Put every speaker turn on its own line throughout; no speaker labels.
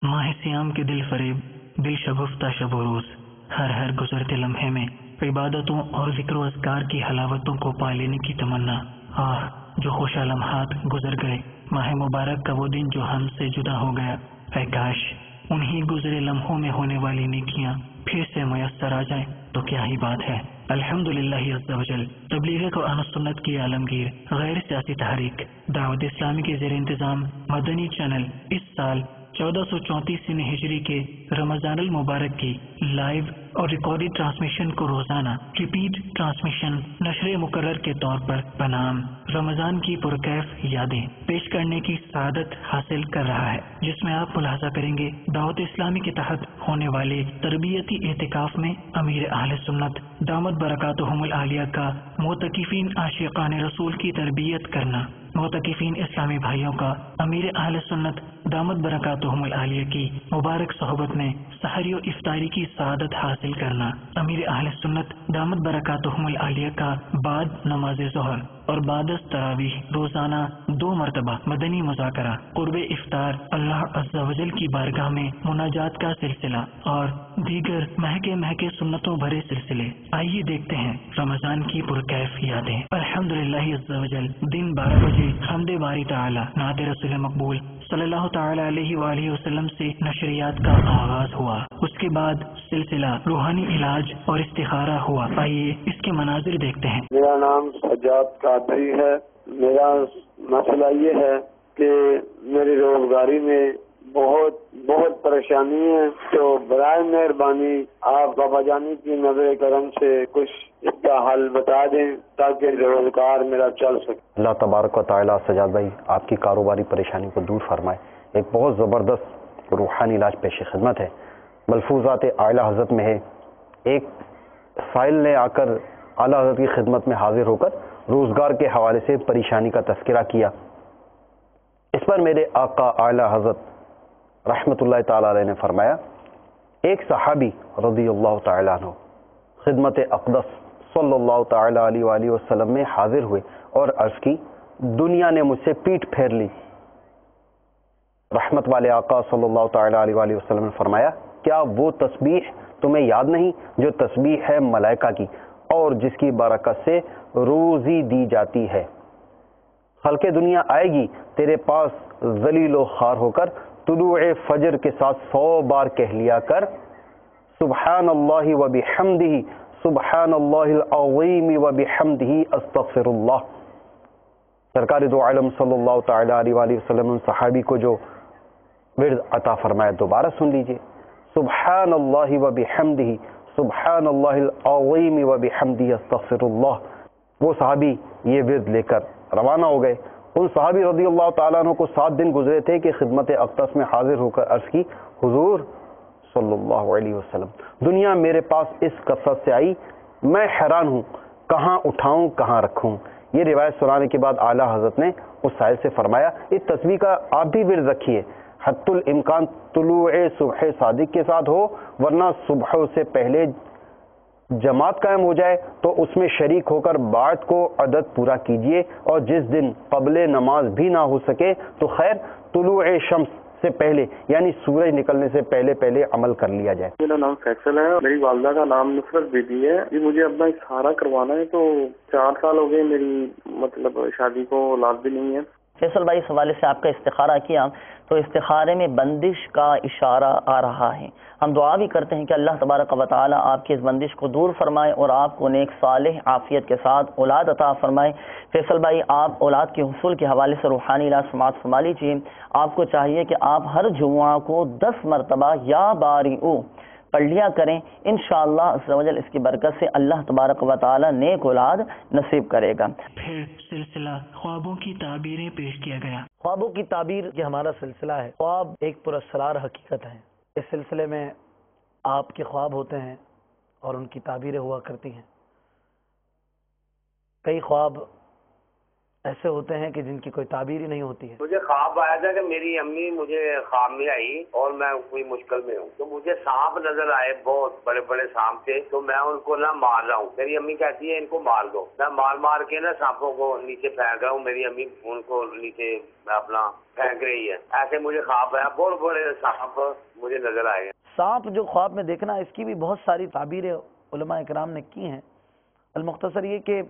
ماہ سیام کے دل فریب، دل شگفتہ شب و روز، ہر گزرتے لمحے میں عبادتوں اور ذکر و اذکار کی حلاوتوں کو پا لینے کی تمنا۔ جو خوشا لمحات گزر گئے، ماہ مبارک کا وہ دن جو ہم سے جدا ہو گیا، اے کاش انہی گزرے لمحوں میں ہونے والی نیکیاں پھر سے میسر آ جائیں تو کیا ہی بات ہے۔ الحمدللہ عز و جل تبلیغ قرآن و سنت کی عالمگیر غیر سیاسی تحریک دعوت اسلامی کے زیر انتظام مدنی چینل اس سال 1434 ہجری کے رمضان المبارک کی لائیو اور ریکارڈڈ ٹرانسمیشن کو روزانہ ریپیٹ ٹرانسمیشن نشر مقرر کے طور پر بنام رمضان کی پرکیف یادیں پیش کرنے کی سعادت حاصل کر رہا ہے، جس میں آپ ملاحظہ کریں گے دعوت اسلامی کے تحت ہونے والے تربیتی اعتکاف میں امیر اہل سنت دامت برکاتہم العالیہ کا معتکفین عاشقان رسول کی تربیت کرنا، معتکفین اسلامی بھائیوں کا امیر اہل سنت دامت برکاتہم العالیہ کی مبارک صحبت میں سحری و افطاری کی سعادت حاصل کرنا، امیر اہل سنت دامت برکاتہم العالیہ کا بعد نماز ظہر اور بعد از تراویح روزانہ 2 مرتبہ مدنی مذاکرہ، قرب افطار، اللہ عز و جل کی بارگاہ میں مناجات کا سلسلہ اور دیگر مہکے سنتوں بھرے سلسلے۔ آئیے دیکھتے ہیں رمضان کی پرکیف یادیں۔ الحمدللہ عز و جل دن 12 بجے حمد باری تعالی نعت رسول مقبول صلی اللہ تعالی علیہ وآلہ وسلم سے نشریات کا آغاز ہوا۔ اس کے بعد سلسلہ روحانی علاج اور استخارہ ہوا۔ آئیے اس کے مناظر دیکھتے ہیں۔
میرا نام سجاد قادری ہے۔ میرا مسئلہ یہ ہے کہ میری روزگاری میں بہت پریشانی ہے، تو برائے مہربانی آپ بابا جانی کی نظر کرم سے کچھ اس کا حل بتا دیں تاکہ روزگار میرا چل سکے۔
اللہ تبارک و تعالیٰ سجاد بھائی آپ کی کاروباری پریشانی کو دور فرمائے۔ ایک بہت زبردست روحانی علاج پیش خدمت ہے، ملفوظات اعلیٰ حضرت میں ہے۔ ایک سائل نے آ کر اعلیٰ حضرت کی خدمت میں حاضر ہو کر روزگار کے حوالے سے پریشانی کا تذکرہ کیا۔ اس پر میرے آقا اعلیٰ حضرت رحمت اللہ تعالی علیہ نے فرمایا، ایک صحابی رضی اللہ تعالیٰ عنہ خدمت اقدس صلی اللہ تعالی علیہ وآلہ وسلم میں حاضر ہوئے اور عرض کی، دنیا نے مجھ سے پیٹھ پھیر لی۔ رحمت والے آقا صلی اللہ تعالی علیہ وآلہ وسلم نے فرمایا، کیا وہ تسبیح تمہیں یاد نہیں جو تسبیح ہے ملائکہ کی اور جس کی برکت سے روزی دی جاتی ہے؟ خلق دنیا آئے گی تیرے پاس ذلیل و خوار ہو کر، طلوع فجر کے ساتھ 100 بار کہہ لیا کر سبحان اللہ و بحمدہ، سبحان اللہ العظیم و بحمدہ، استغفر اللہ۔ سرکار دو عالم صلی اللہ تعالی علیہ وآلہ وسلم صحابی کو جو ورد عطا فرمایا دوبارہ سن لیجئے، سبحان اللہ و بحمدہ، سبحان اللہ العظیم و بحمدہ، استغفر اللہ۔ وہ صحابی یہ ورد لے کر روانہ ہو گئے۔ ان صحابی رضی اللہ تعالیٰ عنہ کو 7 دن گزرے تھے کہ خدمت اقدس میں حاضر ہو کر عرض کی، حضور صلی اللہ علیہ وسلم، دنیا میرے پاس اس کثرت سے آئی، میں حیران ہوں، کہاں اٹھاؤں کہاں رکھوں۔ یہ روایت سنانے کے بعد اعلیٰ حضرت نے اس سائل سے فرمایا، اس تصویر کا آپ بھی ورد رکھیے، حتی الامکان طلوع صبح صادق کے ساتھ ہو، ورنہ صبح سے پہلے جماعت قائم ہو جائے تو اس میں شریک ہو کر بعد کو عدد پورا کیجئے، اور جس دن قبل نماز بھی نہ ہو سکے تو خیر طلوع شمس سے پہلے یعنی سورج نکلنے سے پہلے عمل کر لیا جائے۔
میرا نام فیصل ہے، میری والدہ کا نام نصرت بیدی ہے جی۔ مجھے اپنا استخارہ کروانا ہے، تو 4 سال ہو گئے میری شادی کو، اولاد بھی نہیں ہے۔
فیصل بھائی، اس حوالے سے آپ کا استخارہ کیا تو استخارے میں بندش کا اشارہ آ رہا ہے۔ ہم دعا بھی کرتے ہیں کہ اللہ تبارک و تعالی آپ کی اس بندش کو دور فرمائے اور آپ کو نیک صالح عافیت کے ساتھ اولاد عطا فرمائے۔ فیصل بھائی، آپ اولاد کے حصول کے حوالے سے روحانی علاج سماعت فرما لیجیے۔ آپ کو چاہیے کہ آپ ہر جمعہ کو 10 مرتبہ یا بارئو پڑھ لیا کریں، انشاءاللہ عز و جل اس کی برکت سے اللہ تبارک و تعالی نیک اولاد نصیب کرے گا۔
پھر سلسلہ خوابوں کی تعبیریں پیش کیا گیا۔
خوابوں کی تعبیر یہ ہمارا سلسلہ ہے۔ خواب ایک پراسرار حقیقت ہے۔ اس سلسلے میں آپ کے خواب ہوتے ہیں اور ان کی تعبیریں ہوا کرتی ہیں۔ کئی خواب ایسے ہوتے ہیں کہ جن کی کوئی تعبیر ہی نہیں ہوتی ہے.
مجھے خواب آیا تھا کہ میری امی مجھے خواب میں آئی اور میں کوئی مشکل میں ہوں تو مجھے سانپ نظر آئے, بہت بڑے بڑے سانپ تھے, تو میں ان کو نہ مار رہا ہوں. میری امی کہتی ہے ان کو مار دو, میں مار کے نا سانپوں کو نیچے پھینک رہا ہوں, میری امی ان کو نیچے اپنا پھینک رہی ہے. ایسے مجھے خواب آیا, بہت بڑے سانپ مجھے نظر آئے.
سانپ جو خواب میں دیکھنا, اس کی بھی بہت ساری تعبیریں علماء اکرام نے کی ہیں. المختصر یہ کہ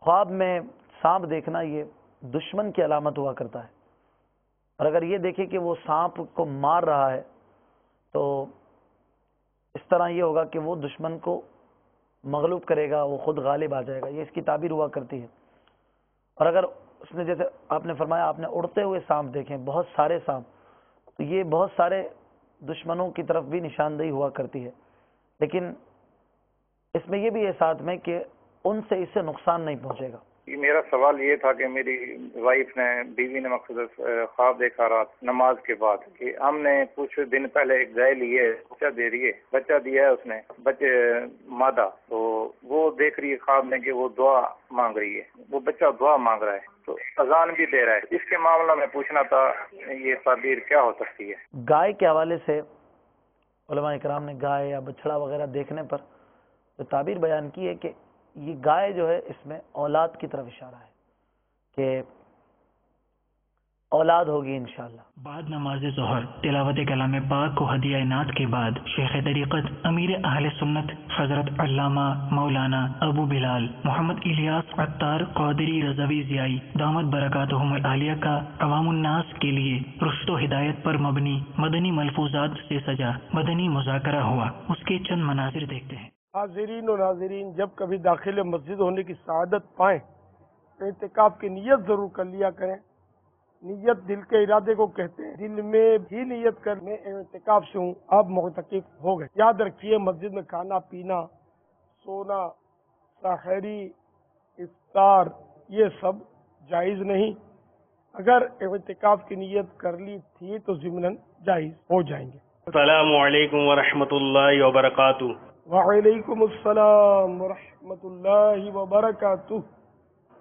خواب میں سانپ دیکھنا یہ دشمن کی علامت ہوا کرتا ہے, اور اگر یہ دیکھے کہ وہ سانپ کو مار رہا ہے تو اس طرح یہ ہوگا کہ وہ دشمن کو مغلوب کرے گا, وہ خود غالب آ جائے گا. یہ اس کی تعبیر ہوا کرتی ہے. اور اگر اس نے, جیسے آپ نے فرمایا, آپ نے اڑتے ہوئے سانپ دیکھیں, بہت سارے سانپ, تو یہ بہت سارے دشمنوں کی طرف بھی نشاندہی ہوا کرتی ہے. لیکن اس میں یہ بھی ہے ساتھ میں کہ ان سے اس سے نقصان نہیں پہنچے گا.
میرا سوال یہ تھا کہ میری وائف نے, بیوی نے مقصد خواب دیکھا رات نماز کے بعد کہ ہم نے کچھ دن پہلے ایک گائے لی ہے, بچہ دے رہی ہے, بچہ دیا ہے اس نے, بچے مادہ, تو وہ دیکھ رہی ہے خواب میں کہ وہ دعا مانگ رہی ہے, وہ بچہ دعا مانگ رہا ہے, تو اذان بھی دے رہا ہے. اس کے معاملہ میں پوچھنا تھا یہ تعبیر کیا ہو سکتی ہے؟
گائے کے حوالے سے علماء اکرام نے گائے یا بچڑا وغیرہ دیکھنے پر جو تعبیر بیان کی ہے کہ یہ گائے جو ہے اس میں اولاد کی طرف اشارہ ہے کہ اولاد ہوگی انشاءاللہ.
بعد نماز ظہر تلاوت کلام پاک کو ہدیہ نعت کے بعد شیخ طریقت امیر اہل سنت حضرت علامہ مولانا ابو بلال محمد الیاس عطار قادری رضوی ضیائی دامت برکاتہم العالیہ کا عوام الناس کے لیے رشد و ہدایت پر مبنی مدنی ملفوظات سے سجا مدنی مذاکرہ ہوا. اس کے چند مناظر دیکھتے ہیں.
حاضرین و ناظرین, جب کبھی داخل مسجد ہونے کی سعادت پائیں تو اعتکاف کی نیت ضرور کر لیا کریں. نیت دل کے ارادے کو کہتے ہیں. دل میں بھی نیت کر میں اعتکاف سے ہوں, آپ معتکف ہو گئے. یاد رکھیے مسجد میں کھانا پینا, سونا, سحری, افطار یہ سب جائز نہیں. اگر اعتکاف کی نیت کر لی تھی تو ضمناً جائز ہو جائیں گے.
السلام علیکم ورحمۃ اللہ وبرکاتہ.
وعلیکم السلام ورحمۃ اللہ وبرکاتہ.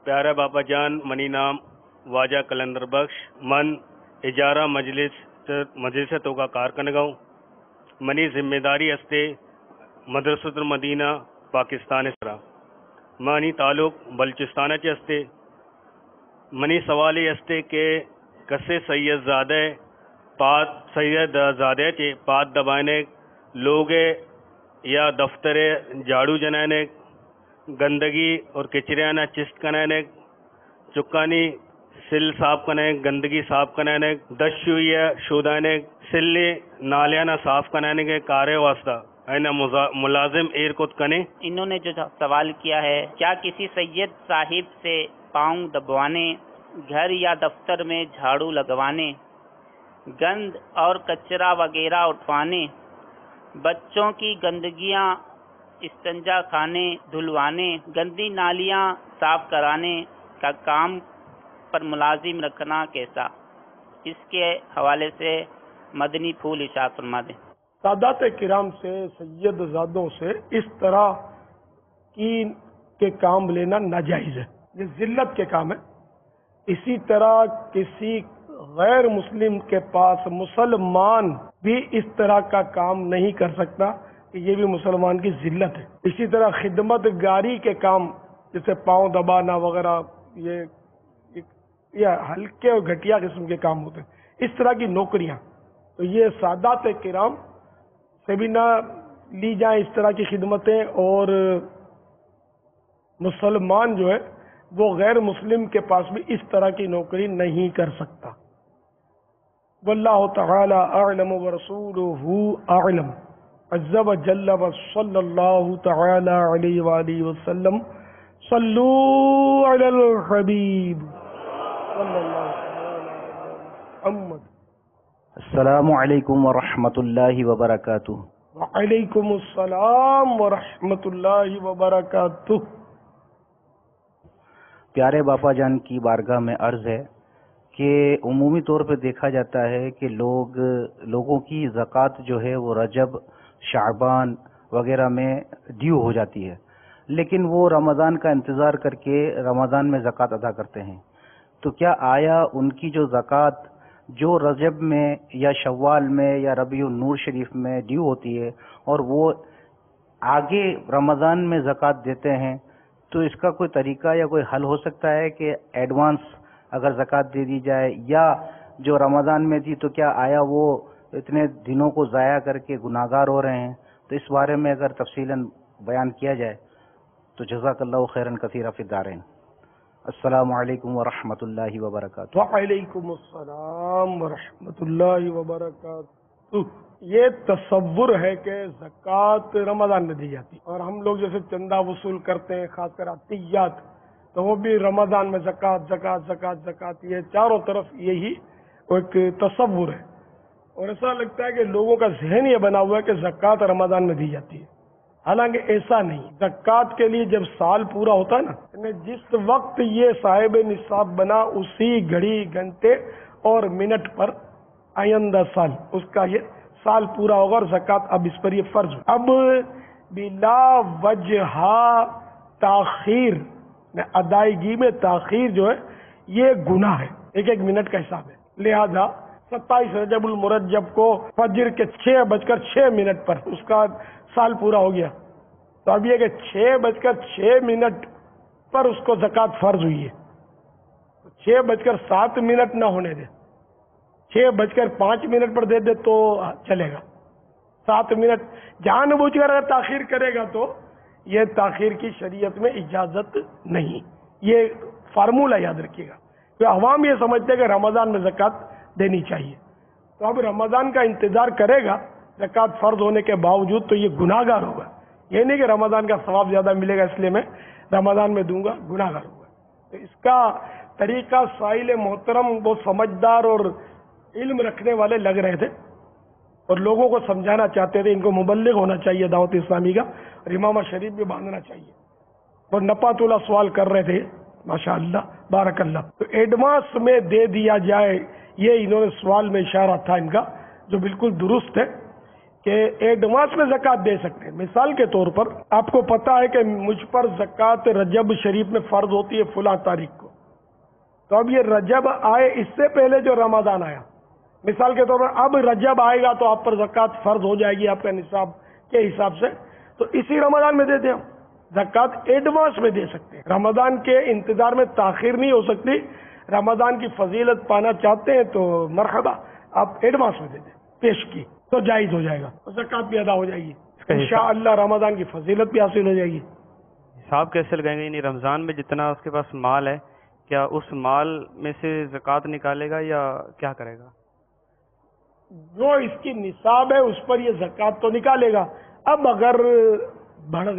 پیارا باپا جان منی نام واجہ کلندر بخش من اجارہ مجلس کا کارکن گاؤں منی ذمہ داری استے مدرسۃ المدینہ پاکستان سرا منی تعلق بلوچستان چستے منی سوال استے کہ کسے سید زادہ چے پات دبانے لوگ یا دفتر جھاڑو جنانے گندگی اور کچریانا چست کنانے چکانی سل صاف کنے گندگی صاف کرانے دشوئی شودانے سلے نالیانا صاف کرانے کے کارے واسطہ ملازم ایرکوت کنے.
انہوں نے جو سوال کیا ہے, کیا کسی سید صاحب سے پاؤں دبوانے, گھر یا دفتر میں جھاڑو لگوانے, گند اور کچرا وغیرہ اٹھوانے, بچوں کی گندگیاں استنجا خانے دھلوانے, گندی نالیاں صاف کرانے کا کام پر ملازم رکھنا کیسا؟ اس کے حوالے سے مدنی پھول ارشاد فرما دیں.
سادات کرام سے, سید زادوں سے اس طرح کے کام لینا ناجائز ہے, یہ ذلت کے کام ہے. اسی طرح کسی غیر مسلم کے پاس مسلمان بھی اس طرح کا کام نہیں کر سکتا کہ یہ بھی مسلمان کی ذلت ہے. اسی طرح خدمت گاری کے کام جیسے پاؤں دبانا وغیرہ یہ ہلکے اور گھٹیا قسم کے کام ہوتے ہیں. اس طرح کی نوکریاں تو یہ سادات کرام سے بھی نہ لی جائیں اس طرح کی خدمتیں, اور مسلمان جو ہے وہ غیر مسلم کے پاس بھی اس طرح کی نوکری نہیں کر سکتا. واللہ تعالی اعلم ورسولہ اعلم عز وجل وصلی اللہ تعالی علیہ وآلہ وسلم. صلو علی الحبیب صلی اللہ علیہ محمد.
السلام علیکم ورحمۃ اللہ وبرکاتہ.
وعلیکم السلام ورحمۃ اللہ وبرکاتہ.
پیارے باپا جان کی بارگاہ میں عرض ہے کہ عمومی طور پہ دیکھا جاتا ہے کہ لوگوں کی زکوٰۃ جو ہے وہ رجب شعبان وغیرہ میں ڈیو ہو جاتی ہے, لیکن وہ رمضان کا انتظار کر کے رمضان میں زکوٰۃ ادا کرتے ہیں، تو کیا آیا ان کی جو زکوٰۃ جو رجب میں یا شوال میں یا ربیع النور شریف میں ڈیو ہوتی ہے اور وہ آگے رمضان میں زکوٰۃ دیتے ہیں، تو اس کا کوئی طریقہ یا کوئی حل ہو سکتا ہے کہ ایڈوانس اگر زکوٰۃ دے دی جائے، یا جو رمضان میں تھی تو کیا آیا وہ اتنے دنوں کو ضائع کر کے گناہگار ہو رہے ہیں؟ تو اس بارے میں اگر تفصیلاً بیان کیا جائے تو جزاک اللہ خیراً کثیرا فی الدارین۔ السلام علیکم ورحمۃ اللہ وبرکاتہ۔
وعلیکم السلام ورحمۃ اللہ وبرکاتہ۔ یہ تصور ہے کہ زکوٰۃ رمضان میں دی جاتی، اور ہم لوگ جیسے چندہ وصول کرتے ہیں خاص کر عطیات، تو وہ بھی رمضان میں زکوٰۃ زکوٰۃ زکوٰۃ زکوٰۃ، یہ چاروں طرف یہی ایک تصور ہے، اور ایسا لگتا ہے کہ لوگوں کا ذہن یہ بنا ہوا ہے کہ زکوٰۃ رمضان میں دی جاتی ہے، حالانکہ ایسا نہیں۔ زکوٰۃ کے لیے جب سال پورا ہوتا ہے نا، جس وقت یہ صاحب نصاب بنا اسی گھڑی گھنٹے اور منٹ پر آئندہ سال اس کا یہ سال پورا ہوگا اور زکوٰۃ اب اس پر یہ فرض ہو۔ اب بلا وجہ تاخیر ادائیگی میں تاخیر جو ہے یہ گناہ ہے، ایک ایک منٹ کا حساب ہے، لہذا 27 رجب المرجب کو فجر کے 6:06 پر اس کا سال پورا ہو گیا، تو اب یہ کہ 6:06 پر اس کو زکوٰۃ فرض ہوئی ہے، 6:07 نہ ہونے دے، 6:05 پر دے دے تو چلے گا، 7 منٹ جان بوجھ کر اگر تاخیر کرے گا تو یہ تاخیر کی شریعت میں اجازت نہیں۔ یہ فارمولہ یاد رکھیے گا، تو عوام یہ سمجھتے ہیں کہ رمضان میں زکوٰۃ دینی چاہیے، تو اب رمضان کا انتظار کرے گا زکوٰۃ فرض ہونے کے باوجود تو یہ گناہ گار ہوگا۔ یہ نہیں کہ رمضان کا ثواب زیادہ ملے گا اس لیے میں رمضان میں دوں گا، گناہ گار ہوگا۔ تو اس کا طریقہ سائل محترم وہ سمجھدار اور علم رکھنے والے لگ رہے تھے اور لوگوں کو سمجھانا چاہتے تھے، ان کو مبلغ ہونا چاہیے دعوت اسلامی کا، اور امامہ شریف بھی باندھنا چاہیے، اور نپا تولا سوال کر رہے تھے، ماشاء اللہ بارک اللہ۔ تو ایڈوانس میں دے دیا جائے، یہ انہوں نے سوال میں اشارہ تھا ان کا جو بالکل درست ہے کہ ایڈوانس میں زکوٰۃ دے سکتے ہیں۔ مثال کے طور پر آپ کو پتا ہے کہ مجھ پر زکوٰۃ رجب شریف میں فرض ہوتی ہے فلاں تاریخ کو، تو اب یہ رجب آئے اس سے پہلے جو رمضان آیا، مثال کے طور پر اب رجب آئے گا تو آپ پر زکوٰۃ فرض ہو جائے گی آپ کا نصاب کے حساب سے، تو اسی رمضان میں دے دیں، زکوٰۃ ایڈوانس میں دے سکتے ہیں، رمضان کے انتظار میں تاخیر نہیں ہو سکتی۔ رمضان کی فضیلت پانا چاہتے ہیں تو مرحبا، آپ ایڈوانس میں دے دیں، پیش کی تو جائز ہو جائے گا، زکوٰۃ بھی ادا ہو جائے گی، انشاءاللہ رمضان کی فضیلت بھی حاصل ہو جائے گی۔
حساب کیسے لگائیں گے؟ یعنی رمضان میں جتنا اس کے پاس مال ہے، کیا اس مال میں سے زکوٰۃ نکالے گا یا کیا کرے گا؟
جو اس کی نصاب ہے اس پر یہ زکوٰۃ تو نکالے گا۔ اب اگر بڑھ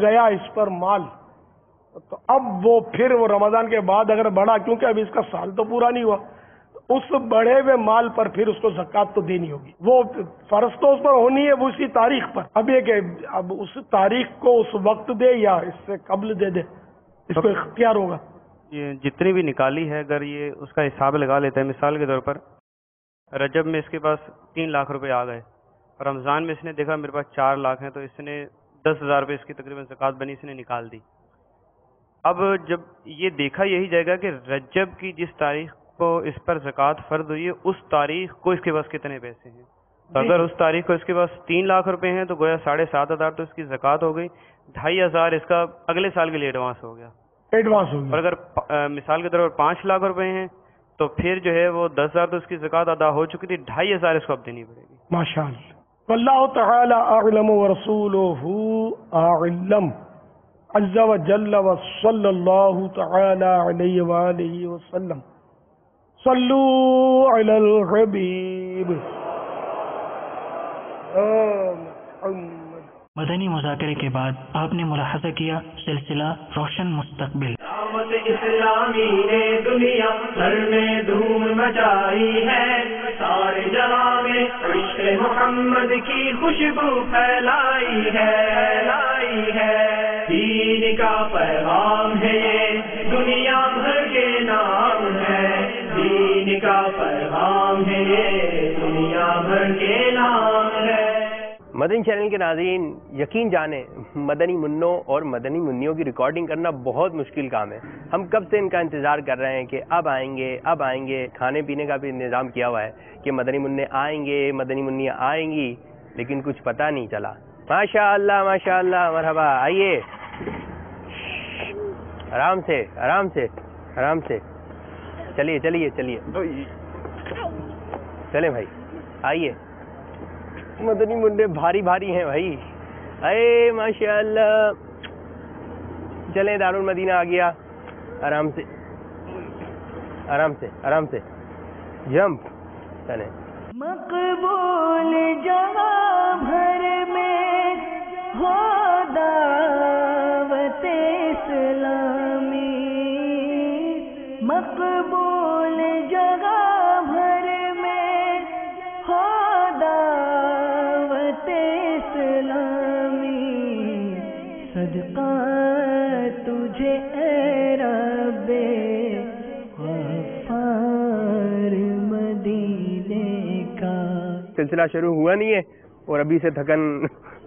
گیا اس پر مال، تو اب وہ پھر وہ رمضان کے بعد اگر بڑھا، کیونکہ اب اس کا سال تو پورا نہیں ہوا، اس بڑھے ہوئے مال پر پھر اس کو زکوٰۃ تو دینی ہوگی، وہ فرض تو اس پر ہونی ہے وہ اسی تاریخ پر۔ اب یہ کہ اب اس تاریخ کو اس وقت دے یا اس سے قبل دے دے، اس کو اختیار ہوگا۔
یہ جتنی بھی نکالی ہے اگر یہ اس کا حساب لگا لیتا ہے، مثال کے طور پر رجب میں اس کے پاس 3 لاکھ روپے آ گئے، اور رمضان میں اس نے دیکھا میرے پاس 4 لاکھ ہیں، تو اس نے 10,000 روپے اس کی تقریباً زکوٰۃ بنی، اس نے نکال دی۔ اب جب یہ دیکھا یہی جائے گا کہ رجب کی جس تاریخ کو اس پر زکوٰۃ فرض ہوئی ہے اس تاریخ کو اس کے پاس کتنے پیسے ہیں، تو اگر اس تاریخ کو اس کے پاس 3 لاکھ روپے ہیں تو گویا 7,500 تو اس کی زکوٰۃ ہو گئی، 2,500 اس کا اگلے سال کے لیے ایڈوانس ہو گیا، اور اگر مثال کے طور پر 5 لاکھ روپے ہیں تو پھر جو ہے وہ 10,000 تو اس کی زکوٰۃ ادا ہو چکی تھی، 2,500 اس کو اب دینی پڑے گی۔
ماشاءاللہ، واللہ تعالی اعلم ورسولہ اعلم عز وجل، وصلی اللہ تعالی علیہ وآلہ وسلم۔ صلو علی الحبیب
مدنی مذاکرے کے بعد آپ نے ملاحظہ کیا سلسلہ روشن مستقبل۔
دعوت اسلامی نے دنیا بھر میں دھوم مچائی ہے، سارے جہاں میں عشق محمد کی خوشبو پھیلائی ہے، دین کا پیغام ہے یہ دنیا بھر کے نام ہے، دین کا پیغام ہے یہ دنیا بھر کے نام ہے۔
مدنی چینل کے ناظرین یقین جانیں مدنی منوں اور مدنی منیوں کی ریکارڈنگ کرنا بہت مشکل کام ہے. ہم کب سے ان کا انتظار کر رہے ہیں کہ اب آئیں گے. کھانے پینے کا بھی انتظام کیا ہوا ہے کہ مدنی منع آئیں گے, مدنی منیاں آئیں گی, لیکن کچھ پتہ نہیں چلا. ماشاء اللہ مرحبا. آئیے آرام سے چلیے چلیں بھائی, آئیے. مدنی منڈے بھاری ہیں بھائی. اے ماشاء اللہ. چلیں دارالمدینہ آ گیا. آرام سے جمپ. چلیں.
مقبول جہاں بھر میں ہو دعوت اسلامی, مقبول جگہ بھر میں ہو دعوت اسلامی, صدقہ تجھے اے رب غفار مدینے کا.
سلسلہ شروع ہوا نہیں ہے اور ابھی سے تھکن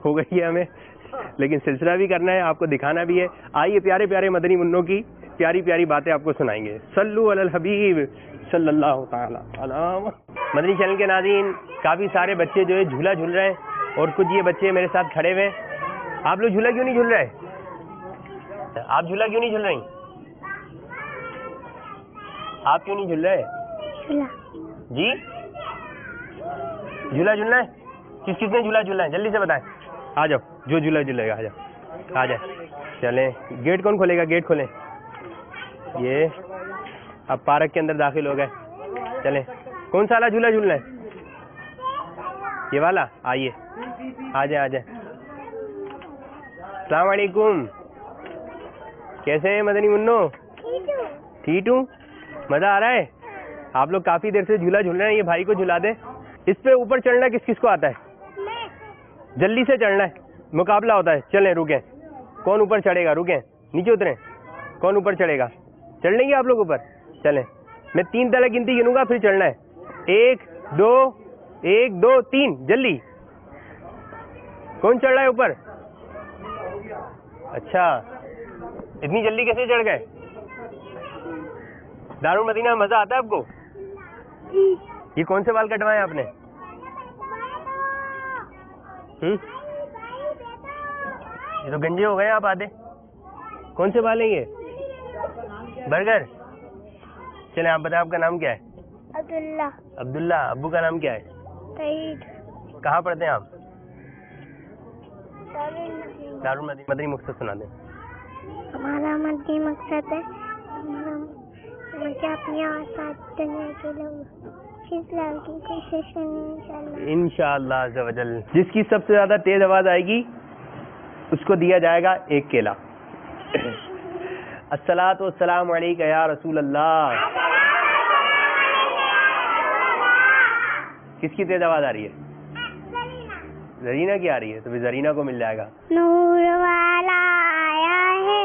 ہو گئی ہے ہمیں, لیکن سلسلہ بھی کرنا ہے, آپ کو دکھانا بھی ہے. آئیے پیارے پیارے مدنی منوں کی پیاری باتیں آپ کو سنائیں گے. صلو علی الحبیب صلی اللہ تعالی علیہ. مدنی چینل کے ناظرین کافی سارے بچے جو ہے جھولا جھول رہے ہیں, اور کچھ یہ بچے میرے ساتھ کھڑے ہوئے. آپ لوگ جھولا کیوں نہیں جھول رہے؟ آپ جھولا کیوں نہیں جھول رہی؟ آپ کیوں نہیں جھول رہے جی؟ جھولا جھولنا ہے. کس نے جھولا جھولنا ہے جلدی سے بتائیں. آ جاؤ, جو جھولا جھولے گا آ جائے. چلیں, گیٹ کون کھولے گا؟ گیٹ کھولیں. یہ اب پارک کے اندر داخل ہو گئے. چلیں, کون سا والا جھولا جھولنا ہے؟ یہ والا. آئیے, آ جائیں. السلام علیکم. کیسے ہیں مدنی منو؟ ٹھیک ہوں. مزہ آ رہا ہے؟ آپ لوگ کافی دیر سے جھولا جھول رہے ہیں. یہ بھائی کو جھلا دیں. اس پہ اوپر چڑھنا کس کو آتا ہے؟ جلدی سے چڑھنا ہے, مقابلہ ہوتا ہے. چلیں رکیں, کون اوپر چڑھے گا؟ رکیں, نیچے اتریں. کون اوپر چڑھے گا؟ چڑھ لیں گے آپ لوگ اوپر؟ چلیں, میں 3 تلک گنتی گنوں گا, پھر چڑھنا ہے. 1 2 3. جلدی. کون چڑھ رہا ہے اوپر؟ اچھا, اتنی جلدی کیسے چڑھ گئے؟ دارالمدینہ میں مزہ آتا ہے آپ کو؟ یہ کون سے بال کٹوائے آپ نے؟ یہ تو گنجے ہو گئے آپ آدھے. کون سے بال ہیں یہ؟ برگر. چلیں آپ بتائیں, آپ کا نام کیا ہے؟ عبداللہ. ابو کا نام کیا ہے؟ سعید. کہاں پڑھتے ہیں آپ؟ دارالمدینہ. مدنی مقصد سنا دیں.
ہمارا مدنی مقصد ہے مجھے اپنی آساد دنیا کے لوگ کی کوشش کرنی
انشاءاللہ عز و جل. جس کی سب سے زیادہ تیز آواز آئے گی اس کو دیا جائے گا 1 کیلا. الصلاۃ والسلام علیک یا رسول اللہ. کس کی تیز آواز آ رہی ہے؟ زرینہ کی آ رہی ہے, تو زرینہ کو مل جائے گا.
نور والا آیا ہے,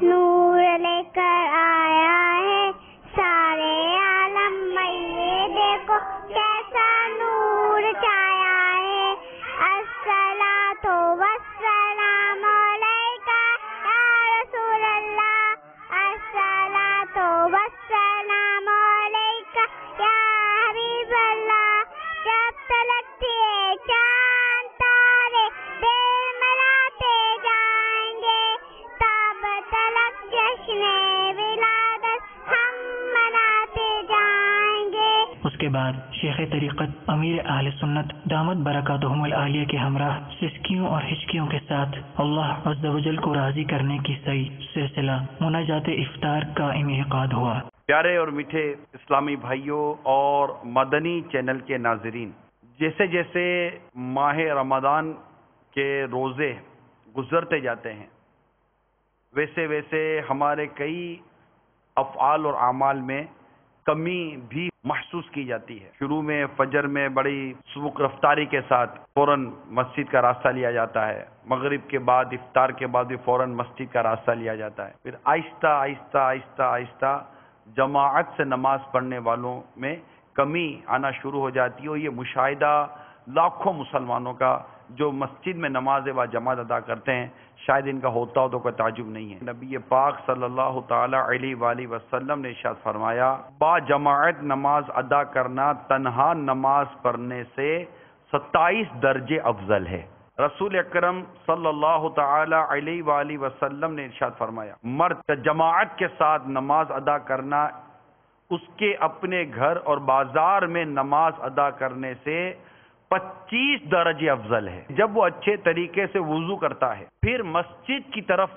نور لے کر آیا ہے, سارے عالم میں یہ دیکھو کیسا نور چھایا ہے. الصلاۃ والسلام علیکہ یا رسول اللہ, الصلاۃ والسلام علیکہ یا حبیب اللہ. جب تلکتے چاند تارے دل ملاتے جائیں گے, تب تلک جشن ولادت ہم مناتے جائیں گے.
اس کے بعد شیخ طریقت امیر اہل سنت دامت برکاتہم العالیہ کے ہمراہ سسکیوں اور ہچکیوں کے ساتھ اللہ عز و جل کو راضی کرنے کی صحیح سلسلہ مناجات افطار کا انعقاد ہوا.
پیارے اور میٹھے اسلامی بھائیوں اور مدنی چینل کے ناظرین, جیسے جیسے ماہ رمضان کے روزے گزرتے جاتے ہیں ویسے ویسے ہمارے کئی افعال اور اعمال میں کمی بھی محسوس کی جاتی ہے. شروع میں فجر میں بڑی سبک رفتاری کے ساتھ فوراً مسجد کا راستہ لیا جاتا ہے. مغرب کے بعد افطار کے بعد بھی فوراً مسجد کا راستہ لیا جاتا ہے. پھر آہستہ آہستہ آہستہ آہستہ جماعت سے نماز پڑھنے والوں میں کمی آنا شروع ہو جاتی ہے. یہ مشاہدہ لاکھوں مسلمانوں کا جو مسجد میں نماز با جماعت ادا کرتے ہیں، شاید ان کا ہوتا ہو تو کوئی تعجب نہیں ہے۔ نبی پاک صلی اللہ تعالی علیہ وآلہ وسلم نے ارشاد فرمایا، با جماعت نماز ادا کرنا تنہا نماز پڑھنے سے 27 درجے افضل ہے۔ رسول اکرم صلی اللہ تعالی علیہ وآلہ وسلم نے ارشاد فرمایا، مرد جماعت کے ساتھ نماز ادا کرنا اس کے اپنے گھر اور بازار میں نماز ادا کرنے سے 25 درجے افضل ہے۔ جب وہ اچھے طریقے سے وضو کرتا ہے، پھر مسجد کی طرف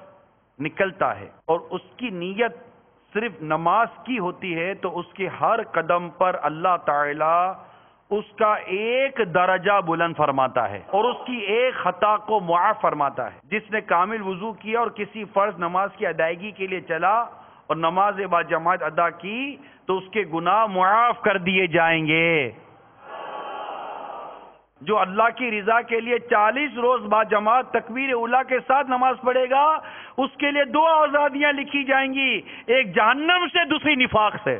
نکلتا ہے اور اس کی نیت صرف نماز کی ہوتی ہے، تو اس کے ہر قدم پر اللہ تعالی اس کا ایک درجہ بلند فرماتا ہے اور اس کی ایک خطا کو معاف فرماتا ہے۔ جس نے کامل وضو کیا اور کسی فرض نماز کی ادائیگی کے لیے چلا اور نماز با جماعت ادا کی تو اس کے گناہ معاف کر دیے جائیں گے۔ جو اللہ کی رضا کے لیے 40 روز با جماعت تکبیر اولیٰ کے ساتھ نماز پڑھے گا، اس کے لیے 2 آزادیاں لکھی جائیں گی، ایک جہنم سے، دوسری نفاق سے۔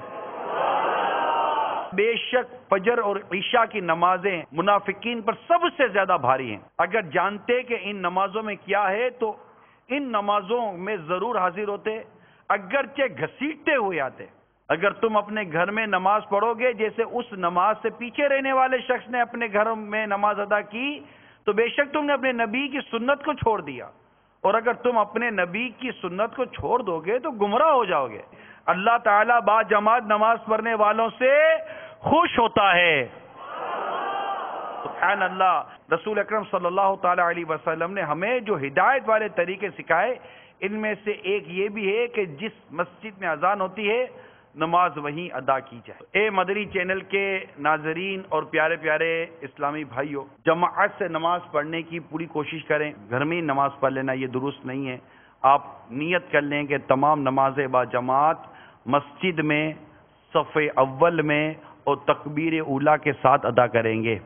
بے شک فجر اور عشاء کی نمازیں منافقین پر سب سے زیادہ بھاری ہیں۔ اگر جانتے کہ ان نمازوں میں کیا ہے تو ان نمازوں میں ضرور حاضر ہوتے، اگرچہ گھسیٹتے ہوئے آتے۔ اگر تم اپنے گھر میں نماز پڑھو گے جیسے اس نماز سے پیچھے رہنے والے شخص نے اپنے گھر میں نماز ادا کی، تو بے شک تم نے اپنے نبی کی سنت کو چھوڑ دیا، اور اگر تم اپنے نبی کی سنت کو چھوڑ دو گے تو گمراہ ہو جاؤ گے۔ اللہ تعالیٰ با جماعت نماز پڑھنے والوں سے خوش ہوتا ہے۔ سبحان اللہ۔ رسول اکرم صلی اللہ تعالی علیہ وسلم نے ہمیں جو ہدایت والے طریقے سکھائے، ان میں سے ایک یہ بھی ہے کہ جس مسجد میں اذان ہوتی ہے نماز وہیں ادا کی جائے۔ اے مدنی چینل کے ناظرین اور پیارے پیارے اسلامی بھائیوں، جماعت سے نماز پڑھنے کی پوری کوشش کریں۔ گھر میں ہی نماز پڑھ لینا یہ درست نہیں ہے۔ آپ نیت کر لیں کہ تمام نمازیں با جماعت مسجد میں صف اول میں اور تکبیر اولیٰ کے ساتھ ادا کریں گے۔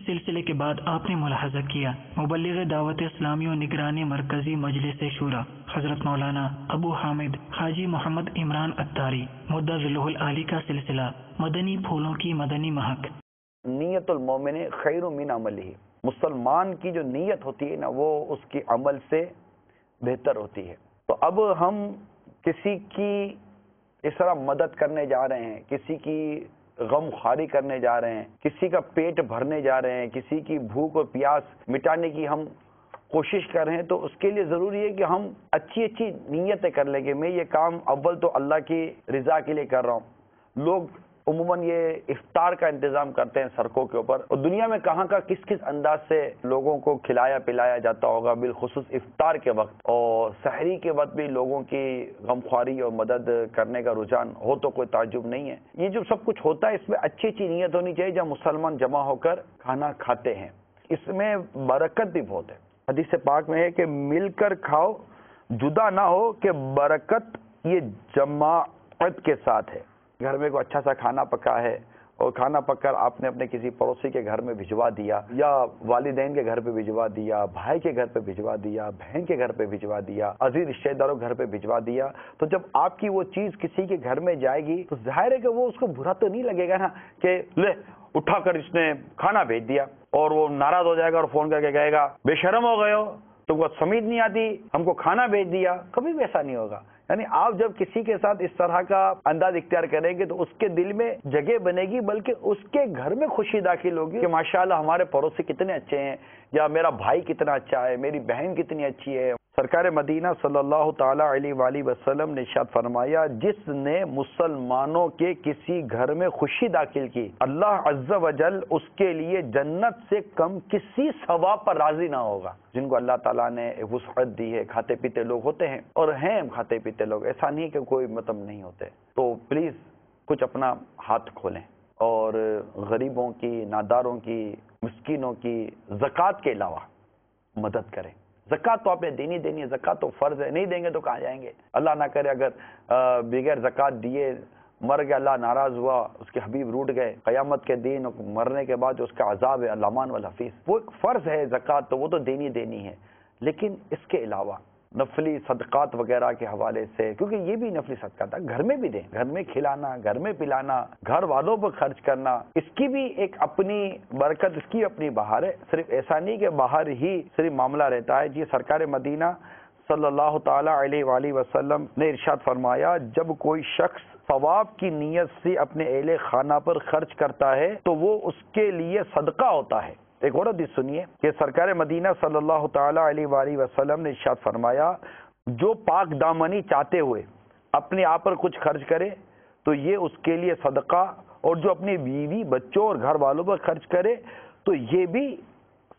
سلسلے کے بعد آپ نے ملاحظہ کیا مبلغ دعوت اسلامی و نگرانی مرکزی مجلس شورا حضرت مولانا ابو حامد حاجی محمد عمران اتاری مدعا ذلہ العالی کا سلسلہ مدنی پھولوں کی مدنی مہک.
نیت المومن خیر من عملہ، مسلمان کی جو نیت ہوتی ہے نا وہ اس کے عمل سے بہتر ہوتی ہے. تو اب ہم کسی کی اس طرح مدد کرنے جا رہے ہیں، کسی کی غم خواری کرنے جا رہے ہیں، کسی کا پیٹ بھرنے جا رہے ہیں، کسی کی بھوک اور پیاس مٹانے کی ہم کوشش کر رہے ہیں، تو اس کے لیے ضروری ہے کہ ہم اچھی نیتیں کر لیں گے. میں یہ کام اول تو اللہ کی رضا کے لیے کر رہا ہوں. لوگ عموماً یہ افطار کا انتظام کرتے ہیں سڑکوں کے اوپر، اور دنیا میں کہاں کا کس انداز سے لوگوں کو کھلایا پلایا جاتا ہوگا، بالخصوص افطار کے وقت اور سحری کے وقت بھی لوگوں کی غمخواری اور مدد کرنے کا رجحان ہو تو کوئی تعجب نہیں ہے. یہ جو سب کچھ ہوتا ہے اس میں اچھی نیت ہونی چاہیے. جب مسلمان جمع ہو کر کھانا کھاتے ہیں اس میں برکت بھی بہت ہے. حدیث پاک میں ہے کہ مل کر کھاؤ، جدا نہ ہو، کہ برکت یہ جماعت کے ساتھ ہے. گھر میں کوئی اچھا سا کھانا پکا ہے اور کھانا پک کر آپ نے اپنے کسی پڑوسی کے گھر میں بھجوا دیا، یا والدین کے گھر پہ بھجوا دیا، بھائی کے گھر پہ بھجوا دیا، بہن کے گھر پہ بھجوا دیا، عزیز رشتہ داروں کے گھر پہ بھجوا دیا، تو جب آپ کی وہ چیز کسی کے گھر میں جائے گی تو ظاہر ہے کہ وہ اس کو برا تو نہیں لگے گا نا کہ لے اٹھا کر اس نے کھانا بھیج دیا، اور وہ ناراض ہو جائے گا اور فون کر کے کہے گا بے شرم ہو گئے ہو، تم کو سمجھ نہیں آتی، ہم کو کھانا بھیج دیا. کبھی بھی ایسا نہیں ہوگا. یعنی آپ جب کسی کے ساتھ اس طرح کا انداز اختیار کریں گے تو اس کے دل میں جگہ بنے گی، بلکہ اس کے گھر میں خوشی داخل ہوگی کہ ماشاءاللہ ہمارے پڑوسی کتنے اچھے ہیں، یا میرا بھائی کتنا اچھا ہے، میری بہن کتنی اچھی ہے. سرکار مدینہ صلی اللہ تعالی علیہ وآلہ وسلم نے ارشاد فرمایا جس نے مسلمانوں کے کسی گھر میں خوشی داخل کی اللہ عز و جل اس کے لیے جنت سے کم کسی ثواب پر راضی نہ ہوگا. جن کو اللہ تعالیٰ نے وسعت دی ہے، کھاتے پیتے لوگ ہوتے ہیں اور ہیں کھاتے پیتے لوگ، ایسا نہیں کہ کوئی مطلب نہیں ہوتے، تو پلیز کچھ اپنا ہاتھ کھولیں اور غریبوں کی، ناداروں کی، مسکینوں کی زکوٰۃ کے علاوہ مدد کریں. زکوٰۃ تو آپ نے دینی ہے، زکوٰۃ تو فرض ہے، نہیں دیں گے تو کہاں جائیں گے. اللہ نہ کرے اگر بغیر زکوٰۃ دیے مر گیا، اللہ ناراض ہوا، اس کے حبیب روٹ گئے، قیامت کے دن مرنے کے بعد جو اس کا عذاب ہے الامان والحفیظ. وہ ایک فرض ہے زکوٰۃ، تو وہ تو دینی ہے. لیکن اس کے علاوہ نفلی صدقات وغیرہ کے حوالے سے، کیونکہ یہ بھی نفلی صدقات ہے، گھر میں بھی دیں، گھر میں کھلانا، گھر میں پلانا، گھر والوں پر خرچ کرنا، اس کی بھی ایک اپنی برکت، اس کی اپنی بہار ہے. صرف ایسا نہیں کہ باہر ہی صرف معاملہ رہتا ہے. جی سرکار مدینہ صلی اللہ تعالی علیہ وآلہ وسلم نے ارشاد فرمایا جب کوئی شخص ثواب کی نیت سے اپنے اہل خانہ پر خرچ کرتا ہے تو وہ اس کے لیے صدقہ ہوتا ہے. ایک اور حدیث سنیے کہ سرکار مدینہ صلی اللہ تعالی علیہ وآلہ وسلم نے ارشاد فرمایا جو پاک دامنی چاہتے ہوئے اپنے آپ پر کچھ خرچ کرے تو یہ اس کے لیے صدقہ، اور جو اپنی بیوی بچوں اور گھر والوں پر خرچ کرے تو یہ بھی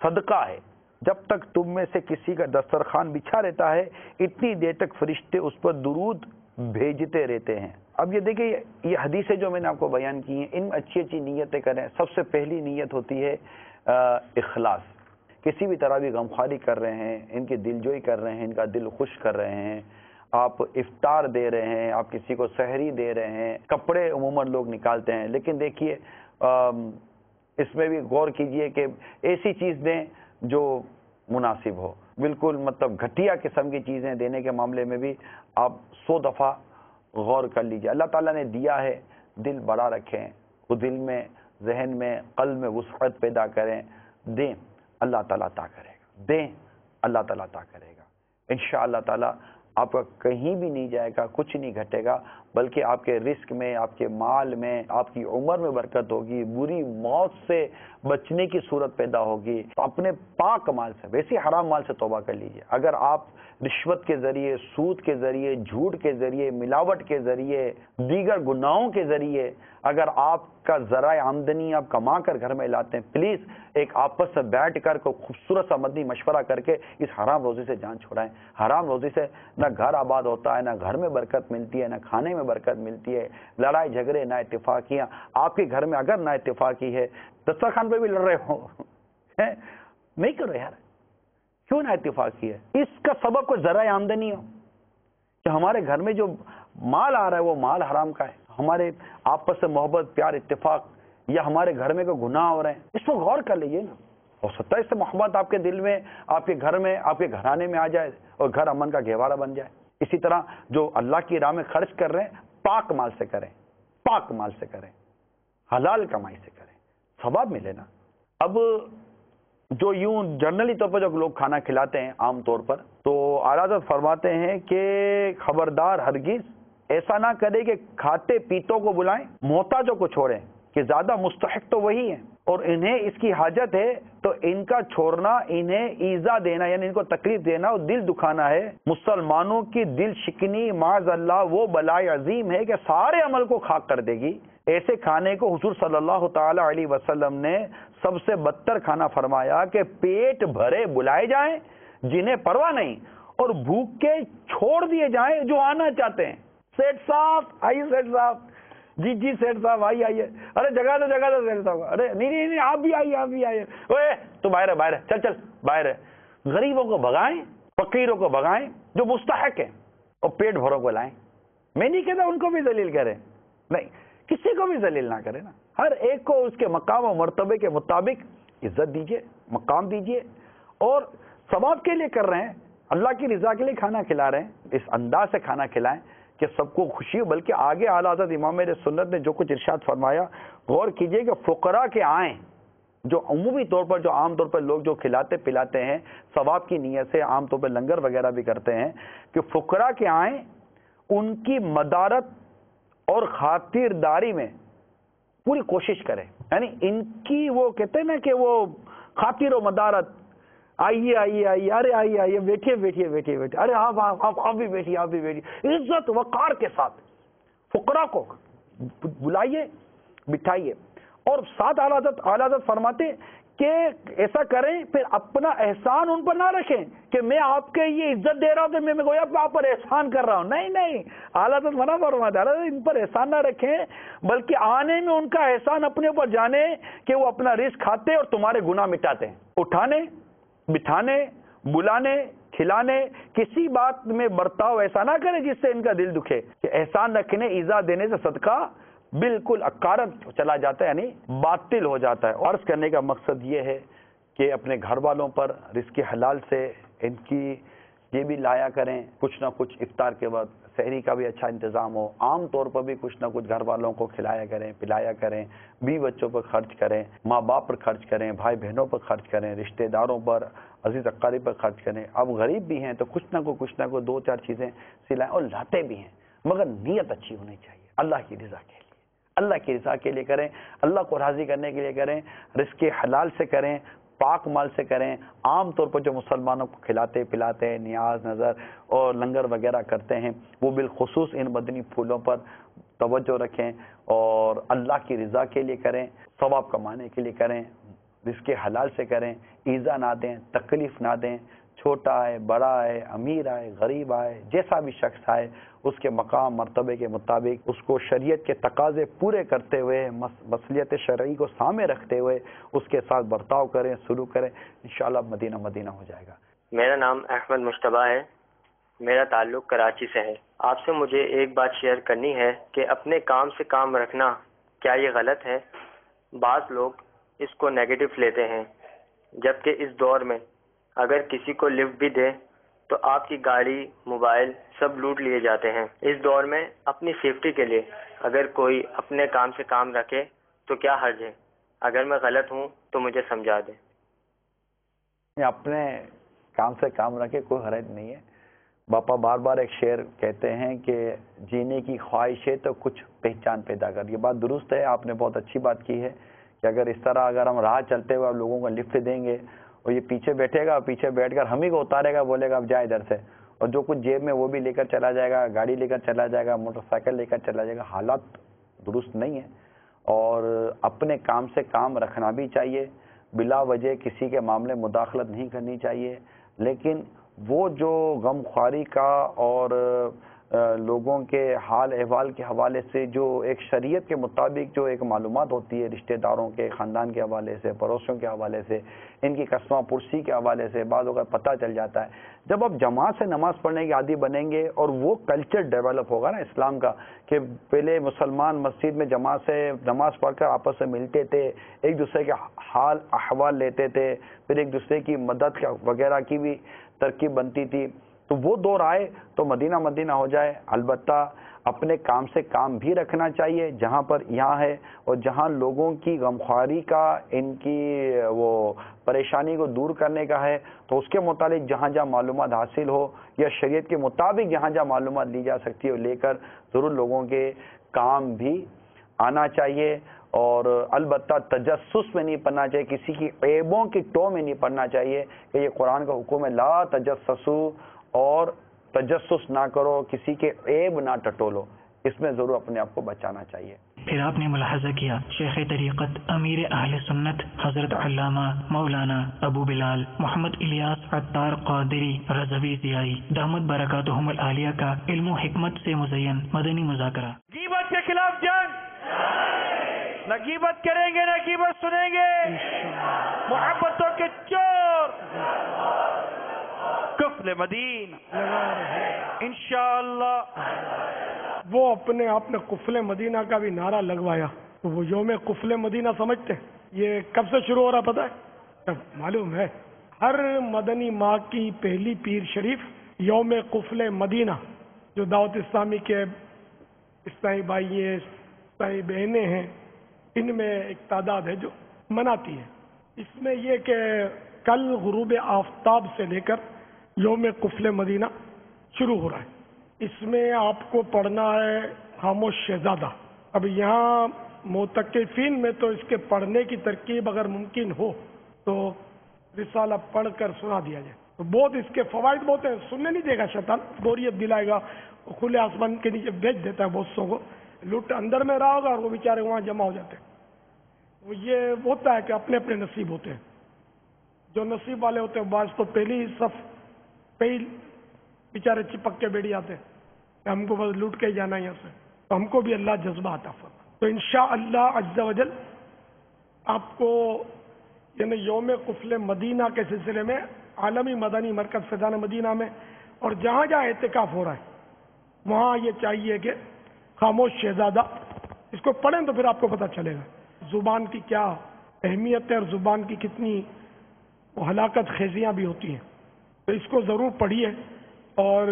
صدقہ ہے. جب تک تم میں سے کسی کا دسترخوان بچھا رہتا ہے اتنی دیر تک فرشتے اس پر درود بھیجتے رہتے ہیں. اب یہ دیکھیں، یہ حدیثیں جو میں نے آپ کو بیان کی ہیں ان میں اچھی نیتیں کریں. سب سے پہلی نیت ہوتی ہے اخلاص. کسی بھی طرح بھی غمخواری کر رہے ہیں، ان کی دل جوئی کر رہے ہیں، ان کا دل خوش کر رہے ہیں، آپ افطار دے رہے ہیں، آپ کسی کو سحری دے رہے ہیں، کپڑے عموماً لوگ نکالتے ہیں، لیکن دیکھیے اس میں بھی غور کیجئے کہ ایسی چیز دیں جو مناسب ہو. بالکل مطلب گھٹیا قسم کی چیزیں دینے کے معاملے میں بھی آپ 100 دفعہ غور کر لیجئے. اللہ تعالیٰ نے دیا ہے، دل بڑا رکھیں، وہ دل میں، ذہن میں، قلب میں وسعت پیدا کریں، دیں، اللہ تعالیٰ عطا کرے گا، دیں، اللہ تعالیٰ عطا کرے گا. انشاءاللہ تعالیٰ آپ کا کہیں بھی نہیں جائے گا، کچھ نہیں گھٹے گا، بلکہ آپ کے رزق میں، آپ کے مال میں، آپ کی عمر میں برکت ہوگی، بری موت سے بچنے کی صورت پیدا ہوگی. تو اپنے پاک مال سے، ویسے حرام مال سے توبہ کر لیجئے. اگر آپ رشوت کے ذریعے، سود کے ذریعے، جھوٹ کے ذریعے، ملاوٹ کے ذریعے، دیگر گناہوں کے ذریعے اگر آپ کا ذرائع آمدنی آپ کما کر گھر میں لاتے ہیں، پلیز ایک آپس میں بیٹھ کر کوئی خوبصورت سا مدنی مشورہ کر کے اس حرام روزی سے جان چھڑائیں. حرام روزی سے نہ گھر آباد ہوتا ہے، نہ گھر میں برکت ملتی ہے، نہ کھانے میں برکت ملتی ہے. لڑائی جھگڑے، نہ اتفاقیاں، آپ کے گھر میں اگر نہ اتفاقی ہے، دسترخوان پہ بھی لڑ رہے ہو، نہیں کرو یار، کیوں نہ اتفاقی ہے؟ اس کا سبب کوئی ذرائع آمدنی ہو کہ ہمارے گھر میں جو مال آ رہا ہے وہ مال حرام کا ہے. ہمارے آپس سے محبت، پیار، اتفاق یا ہمارے گھر میں کوئی گناہ ہو رہے ہیں، اس پر غور کر لیجیے نا. ہو سکتا ہے اس سے محبت آپ کے دل میں، آپ کے گھر میں، آپ کے گھرانے میں آ جائے اور گھر امن کا گہوارہ بن جائے. اسی طرح جو اللہ کی راہ میں خرچ کر رہے ہیں پاک مال سے کریں، پاک مال سے کریں، حلال کمائی سے کریں، ثواب ملے نا. اب جو یوں جنرلی طور پر جو لوگ کھانا کھلاتے ہیں عام طور پر، تو اعلیٰ حضرت فرماتے ہیں کہ خبردار ہرگز ایسا نہ کرے کہ کھاتے پیتوں کو بلائیں، محتاجوں کو چھوڑیں، کہ زیادہ مستحق تو وہی ہیں اور انہیں اس کی حاجت ہے، تو ان کا چھوڑنا انہیں ایذا دینا یعنی ان کو تکلیف دینا اور دل دکھانا ہے. مسلمانوں کی دل شکنی معاذ اللہ وہ بلائے عظیم ہے کہ سارے عمل کو خاک کر دے گی. ایسے کھانے کو حضور صلی اللہ تعالی علیہ وسلم نے سب سے بدتر کھانا فرمایا کہ پیٹ بھرے بلائے جائیں جنہیں پرواہ نہیں، اور بھوک کے چھوڑ دیے جائیں جو آنا چاہتے ہیں. سیٹ صاحب آئیے، سیٹ صاحب، جی سیٹ صاحب آئیے، ارے جگہ دو سیٹ صاحب، ارے نہیں آپ بھی آئیے، اوے تو باہر ہے، چل باہر ہے. غریبوں کو بھگائیں، فقیروں کو بھگائیں جو مستحق ہیں، اور پیٹ بھروں کو لائیں. میں نہیں کہتا ان کو بھی ذلیل کریں، نہیں، کسی کو بھی ذلیل نہ کریں نا. ہر ایک کو اس کے مقام و مرتبے کے مطابق عزت دیجئے، مقام دیجئے، اور ثواب کے لیے کر رہے ہیں، اللہ کی رضا کے لیے کھانا کھلا رہے ہیں، اس انداز سے کھانا کھلائیں کہ سب کو خوشی ہو. بلکہ آگے اعلیٰ حضرت امام اہل سنت نے جو کچھ ارشاد فرمایا، غور کیجئے کہ فقراء کے آئیں، جو عمومی طور پر جو عام طور پر لوگ جو کھلاتے پلاتے ہیں ثواب کی نیت سے عام طور پر لنگر وغیرہ بھی کرتے ہیں، کہ فقراء کے آئیں، ان کی مدارت اور خاطرداری میں پوری کوشش کریں. یعنی ان کی وہ کہتے ہیں نا کہ وہ خاطر و مدارت، آئیے ارے آئیے بیٹھیے، ارے آپ بھی بیٹھیے، عزت وقار کے ساتھ فقراء کو بلائیے، بٹھائیے. اور ساتھ اعلیٰ حضرت فرماتے کہ ایسا کریں، پھر اپنا احسان ان پر نہ رکھیں کہ میں آپ کے یہ عزت دے رہا ہوں کہ میں گویا آپ پر احسان کر رہا ہوں. نہیں، اعلیٰ حضرت منع فرماتے ہیں ان پر احسان نہ رکھیں، بلکہ آنے میں ان کا احسان اپنے اوپر جانے کہ وہ اپنا رزق کھاتے اور تمہارے گناہ مٹاتے ہیں. اٹھانے، بٹھانے، بلانے، کھلانے، کسی بات میں برتاؤ ایسا نہ کرے جس سے ان کا دل دکھے. کہ احسان رکھنے، ایذا دینے سے صدقہ بالکل اکارت چلا جاتا ہے، یعنی باطل ہو جاتا ہے. عرض کرنے کا مقصد یہ ہے کہ اپنے گھر والوں پر رزق حلال سے ان کی یہ بھی لایا کریں، کچھ نہ کچھ افطار کے بعد سحری کا بھی اچھا انتظام ہو. عام طور پر بھی کچھ نہ کچھ گھر والوں کو کھلایا کریں، پلایا کریں، بیوی بچوں پر خرچ کریں، ماں باپ پر خرچ کریں، بھائی بہنوں پر خرچ کریں، رشتہ داروں پر، عزیز اقارب پر خرچ کریں. اب غریب بھی ہیں تو کچھ نہ کوئی 2-4 چیزیں سلائیں، اور لاتے بھی ہیں، مگر نیت اچھی ہونی چاہیے اللہ کی رضا کے لیے. اللہ کی رضا کے لیے کریں، اللہ کو راضی کرنے کے لیے کریں، رزق حلال سے کریں، پاک مال سے کریں. عام طور پر جو مسلمانوں کو کھلاتے پلاتے ہیں، نیاز نظر اور لنگر وغیرہ کرتے ہیں، وہ بالخصوص ان مدنی پھولوں پر توجہ رکھیں اور اللہ کی رضا کے لیے کریں، ثواب کمانے کے لیے کریں، رزق حلال سے کریں، ایذا نہ دیں، تکلیف نہ دیں. چھوٹا ہے، بڑا ہے، امیر آئے، غریب آئے، جیسا بھی شخص آئے، اس کے مقام مرتبے کے مطابق اس کو شریعت کے تقاضے پورے کرتے ہوئے، مصلحت شرعی کو سامنے رکھتے ہوئے اس کے ساتھ برتاؤ کریں، سلوک کریں. انشاءاللہ مدینہ ہو جائے گا.
میرا نام احمد مشتبہ ہے، میرا تعلق کراچی سے ہے. آپ سے مجھے ایک بات شیئر کرنی ہے کہ اپنے کام سے کام رکھنا کیا یہ غلط ہے؟ بعض لوگ اس کو نیگیٹو لیتے ہیں، جبکہ اس دور میں اگر کسی کو لفٹ بھی دے تو آپ کی گاڑی، موبائل سب لوٹ لیے جاتے ہیں. اس دور میں اپنی سیفٹی کے لیے اگر کوئی اپنے کام سے کام رکھے تو کیا حرج ہے؟ اگر میں غلط ہوں تو مجھے سمجھا دیں.
اپنے کام سے کام رکھے کوئی حرج نہیں ہے. باپا بار بار ایک شعر کہتے ہیں کہ جینے کی خواہش ہے تو کچھ پہچان پیدا کر. یہ بات درست ہے، آپ نے بہت اچھی بات کی ہے کہ اگر اس طرح اگر ہم راہ چلتے ہوئے لوگوں کو لفٹ دیں گے اور یہ پیچھے بیٹھے گا، پیچھے بیٹھ کر ہم ہی کو اتارے گا، بولے گا اب جائے ادھر سے، اور جو کچھ جیب میں وہ بھی لے کر چلا جائے گا، گاڑی لے کر چلا جائے گا، موٹر سائیکل لے کر چلا جائے گا. حالات درست نہیں ہیں. اور اپنے کام سے کام رکھنا بھی چاہیے، بلا وجہ کسی کے معاملے مداخلت نہیں کرنی چاہیے. لیکن وہ جو غم خواری کا اور لوگوں کے حال احوال کے حوالے سے جو ایک شریعت کے مطابق جو ایک معلومات ہوتی ہے رشتہ داروں کے خاندان کے حوالے سے پڑوسیوں کے حوالے سے ان کی قسمہ پرسی کے حوالے سے بعض اوقات پتہ چل جاتا ہے. جب آپ جماعت سے نماز پڑھنے کے عادی بنیں گے اور وہ کلچر ڈیولپ ہوگا نا اسلام کا کہ پہلے مسلمان مسجد میں جماعت سے نماز پڑھ کر آپس میں ملتے تھے, ایک دوسرے کے حال احوال لیتے تھے, پھر ایک دوسرے کی مدد وغیرہ کی بھی ترکیب بنتی تھی, تو وہ دور آئے تو مدینہ مدینہ ہو جائے. البتہ اپنے کام سے کام بھی رکھنا چاہیے جہاں پر یہاں ہے, اور جہاں لوگوں کی غمخواری کا ان کی وہ پریشانی کو دور کرنے کا ہے تو اس کے متعلق جہاں جہاں معلومات حاصل ہو یا شریعت کے مطابق جہاں جہاں معلومات لی جا سکتی ہے لے کر ضرور لوگوں کے کام بھی آنا چاہیے. اور البتہ تجسس میں نہیں پڑھنا چاہیے, کسی کی عیبوں کی ٹو میں نہیں پڑھنا چاہیے کہ یہ قرآن کا حکم ہے لا تجسسوا, اور تجسس نہ کرو, کسی کے عیب نہ ٹٹولو, اس میں ضرور اپنے آپ کو بچانا چاہیے.
پھر آپ نے ملاحظہ کیا شیخ طریقت امیر اہل سنت حضرت علامہ مولانا ابو بلال محمد الیاس عطار قادری رضوی ضیائی دامت برکاتہم العالیہ کا علم و حکمت سے مزین مدنی مذاکرہ.
غیبت کے خلاف جنگ, نہ غیبت کریں گے نہ غیبت سنیں گے, محبتوں کے چور قفل مدینہ انشاءاللہ.
وہ اپنے آپ نے قفل مدینہ کا بھی نعرہ لگوایا, تو وہ یوم قفل مدینہ سمجھتے ہیں یہ کب سے شروع ہو رہا پتہ ہے؟ معلوم ہے ہر مدنی ماہ کی پہلی پیر شریف یوم قفل مدینہ جو دعوت اسلامی کے اسلامی بھائی ہیں اسلامی بہنیں ہیں ان میں ایک تعداد ہے جو مناتی ہے. اس میں یہ کہ کل غروب آفتاب سے لے کر یوم قفل مدینہ شروع ہو رہا ہے. اس میں آپ کو پڑھنا ہے خاموش شہزادہ. اب یہاں معتکفین میں تو اس کے پڑھنے کی ترکیب اگر ممکن ہو تو رسالہ پڑھ کر سنا دیا جائے تو بہت اس کے فوائد بہت ہیں. سننے نہیں دے گا شیطان, بوریت دلائے گا, کھلے آسمان کے نیچے بیچ دیتا ہے بہت سو کو, لوٹ اندر میں رہا ہوگا اور وہ بیچارے وہاں جمع ہو جاتے ہیں. وہ یہ ہوتا ہے کہ اپنے اپنے نصیب ہوتے ہیں. جو نصیب والے ہوتے ہیں بعض تو پہلی صف پہ ہی بیچارے چپک کے بیٹھ جاتے ہیں کہ ہم کو بس لوٹ کے ہی جانا ہے یہاں سے, تو ہم کو بھی اللہ جذبہ عطا فرمائے. تو انشاءاللہ عز و جل آپ کو یعنی یوم قفل مدینہ کے سلسلے میں عالمی مدنی مرکز فیضان مدینہ میں اور جہاں جہاں اعتکاف ہو رہا ہے وہاں یہ چاہیے کہ خاموش شہزادہ اس کو پڑھیں تو پھر آپ کو پتہ چلے گا زبان کی کیا اہمیت ہے اور زبان کی کتنی ہلاکت خیزیاں بھی ہوتی ہیں. تو اس کو ضرور پڑھیے اور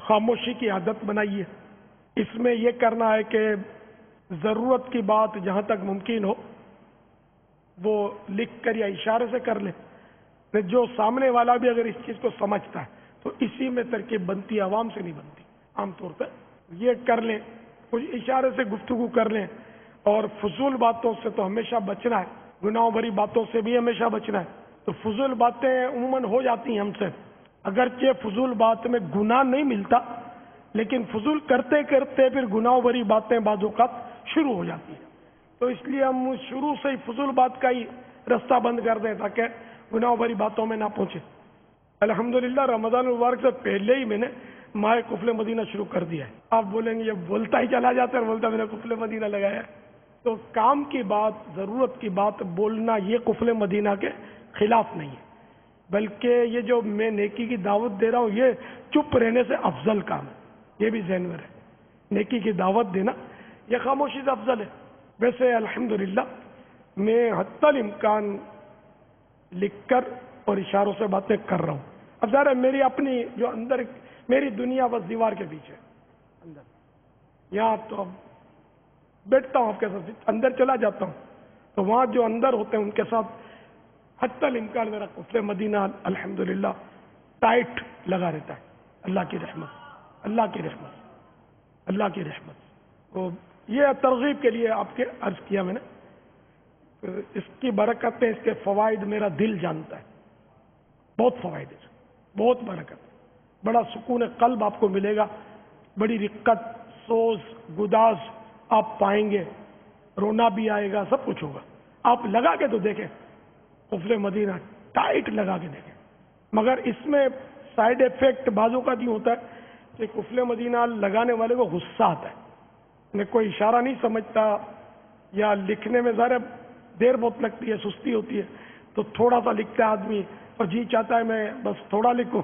خاموشی کی عادت بنائیے. اس میں یہ کرنا ہے کہ ضرورت کی بات جہاں تک ممکن ہو وہ لکھ کر یا اشارے سے کر لیں. جو سامنے والا بھی اگر اس چیز کو سمجھتا ہے تو اسی میں ترکیب بنتی ہے, عوام سے نہیں بنتی. عام طور پہ یہ کر لیں, کچھ اشارے سے گفتگو کر لیں. اور فضول باتوں سے تو ہمیشہ بچنا ہے, گناہوں بھری باتوں سے بھی ہمیشہ بچنا ہے. تو فضول باتیں عموماً ہو جاتی ہیں ہم سے, اگرچہ فضول بات میں گناہ نہیں ملتا لیکن فضول کرتے کرتے پھر گناہوں بھری باتیں بعض اوقات شروع ہو جاتی ہیں. تو اس لیے ہم شروع سے ہی فضول بات کا ہی رستہ بند کر دیں تاکہ گناہوں بھری باتوں میں نہ پہنچے. الحمدللہ رمضان المبارک سے پہلے ہی میں نے ماہ قفل مدینہ شروع کر دیا ہے. آپ بولیں گے یہ بولتا ہی چلا جاتا ہے, بولتا میں نے قفل مدینہ لگایا. تو کام کی بات, ضرورت کی بات بولنا یہ قفل مدینہ کے خلاف نہیں ہے, بلکہ یہ جو میں نیکی کی دعوت دے رہا ہوں یہ چپ رہنے سے افضل کام ہے. یہ بھی ذہن میں رہے, نیکی کی دعوت دینا یہ خاموشی سے افضل ہے. ویسے الحمدللہ میں حتی الامکان لکھ کر اور اشاروں سے باتیں کر رہا ہوں. اب ظاہر ہے میری اپنی جو اندر میری دنیا بس دیوار کے پیچھے اندر, یہاں تو بیٹھتا ہوں آپ کے ساتھ, اندر چلا جاتا ہوں تو وہاں جو اندر ہوتے ہیں ان کے ساتھ حتی الامکان میرا قفل مدینہ الحمدللہ ٹائٹ لگا رہتا ہے. اللہ کی رحمت, اللہ کی رحمت, اللہ کی رحمت. تو یہ ترغیب کے لیے آپ کے عرض کیا میں نے. اس کی برکتیں, اس کے فوائد میرا دل جانتا ہے. بہت فوائد ہے, بہت برکت, بڑا سکون قلب آپ کو ملے گا, بڑی رقت, سوز, گداز آپ پائیں گے, رونا بھی آئے گا, سب کچھ ہوگا. آپ لگا کے تو دیکھیں قفل مدینہ ٹائٹ لگا کے دیکھیں. مگر اس میں سائیڈ ایفیکٹ بازوں کا نہیں ہوتا ہے کہ کفل مدینہ لگانے والے کو غصہ آتا ہے، انہیں کوئی اشارہ نہیں سمجھتا، یا لکھنے میں ظاہر دیر بہت لگتی ہے، سستی ہوتی ہے، تو تھوڑا سا لکھتا ہے آدمی اور جی چاہتا ہے میں بس تھوڑا لکھوں،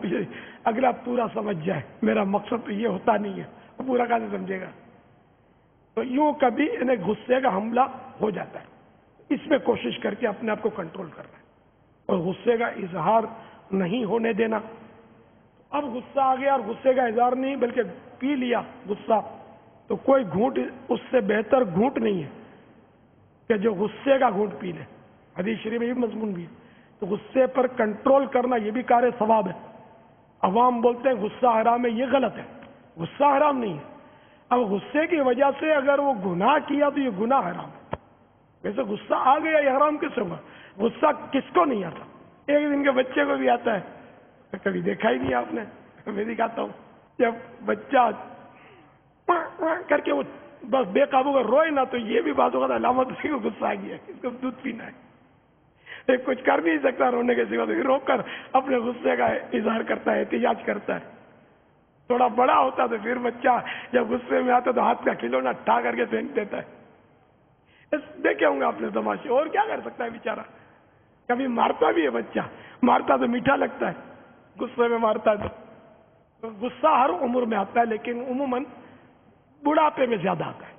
اگلا پورا سمجھ جائے، میرا مقصد تو یہ ہوتا نہیں ہے، وہ پورا کیسے سمجھے گا؟ تو یوں کبھی انہیں غصے کا حملہ ہو جاتا ہے، اس میں کوشش کر کے اپنے آپ کو کنٹرول کرنا ہے اور غصے کا اظہار نہیں ہونے دینا۔ اب غصہ آ گیا اور غصے کا اظہار نہیں بلکہ پی لیا غصہ، تو کوئی گھونٹ اس سے بہتر گھونٹ نہیں ہے کہ جو غصے کا گھونٹ پی لے۔ حدیث شریف میں یہ مضمون بھی ہے، تو غصے پر کنٹرول کرنا یہ بھی کار ثواب ہے۔ عوام بولتے ہیں غصہ حرام ہے، یہ غلط ہے، غصہ حرام نہیں ہے۔ اب غصے کی وجہ سے اگر وہ گناہ کیا تو یہ گناہ حرام ہے۔ ویسے غصہ آ گیا یہ حرام کس سے ہوا؟ غصہ کس کو نہیں آتا؟ ایک دن کے بچے کو بھی آتا ہے، کبھی دیکھا ہی نہیں آپ نے، میں دکھاتا ہوں، جب بچہ کر کے وہ بس بے قابو کا روئے نا تو یہ بھی بات ہوگا علامت ہے کہ غصہ آ گیا، اس کو دودھ پینا ہے، ایک کچھ کر نہیں سکتا رونے کے سوا، تو رو کر اپنے غصے کا اظہار کرتا ہے، احتجاج کرتا ہے۔ تھوڑا بڑا ہوتا تو پھر بچہ جب غصے میں آتا تو ہاتھ کا کھلونا ٹھا کر کے پھینک دیتا ہے۔ دیکھے ہوں گے آپ نے تماشے، اور کیا کر سکتا ہے بیچارہ؟ کبھی مارتا بھی ہے بچہ، مارتا تو میٹھا لگتا ہے، غصے میں مارتا ہے تو غصہ ہر عمر میں آتا ہے، لیکن عموماً بڑھاپے میں زیادہ آتا ہے۔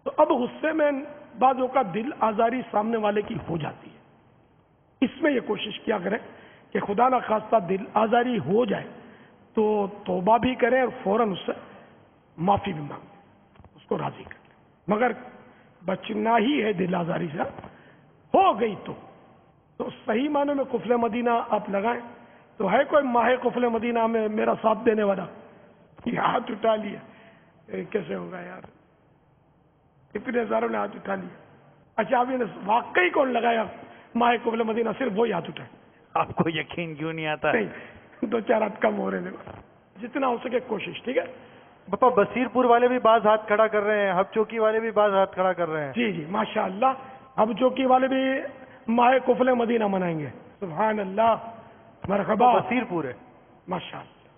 تو اب غصے میں بعض اوقات دل آزاری سامنے والے کی ہو جاتی ہے، اس میں یہ کوشش کیا کریں کہ خدا نہ خواستہ دل آزاری ہو جائے تو توبہ بھی کریں اور فوراً اس سے معافی بھی مانگیں، اس کو راضی کر لیں۔ مگر بچنا ہی ہے دل آزاری سے، ہو گئی تو صحیح معنی میں قفل مدینہ آپ لگائیں۔ تو ہے کوئی ماہ قفل مدینہ میں میرا ساتھ دینے والا؟ یہ ہاتھ اٹھا لیا، کیسے ہوگا یار، اتنے ہزاروں نے ہاتھ اٹھا لیا۔ اچھا اب نے واقعی کون لگایا ماہ قفل مدینہ؟ صرف وہی ہاتھ اٹھائے۔
آپ کو یقین کیوں نہیں آتا؟
نہیں، دو چار ہاتھ کم ہو رہے ہیں، جتنا ہو سکے کوشش، ٹھیک ہے؟
باپا بصیر پور والے بھی بعض ہاتھ کھڑا کر رہے ہیں، ہب چوکی والے بھی بعض ہاتھ کھڑا کر رہے ہیں۔
جی جی ماشاءاللہ، ہب چوکی والے بھی ماہ قفل مدینہ منائیں گے، سبحان اللہ، مرحبا۔
بصیر پور ہے،
ماشاءاللہ۔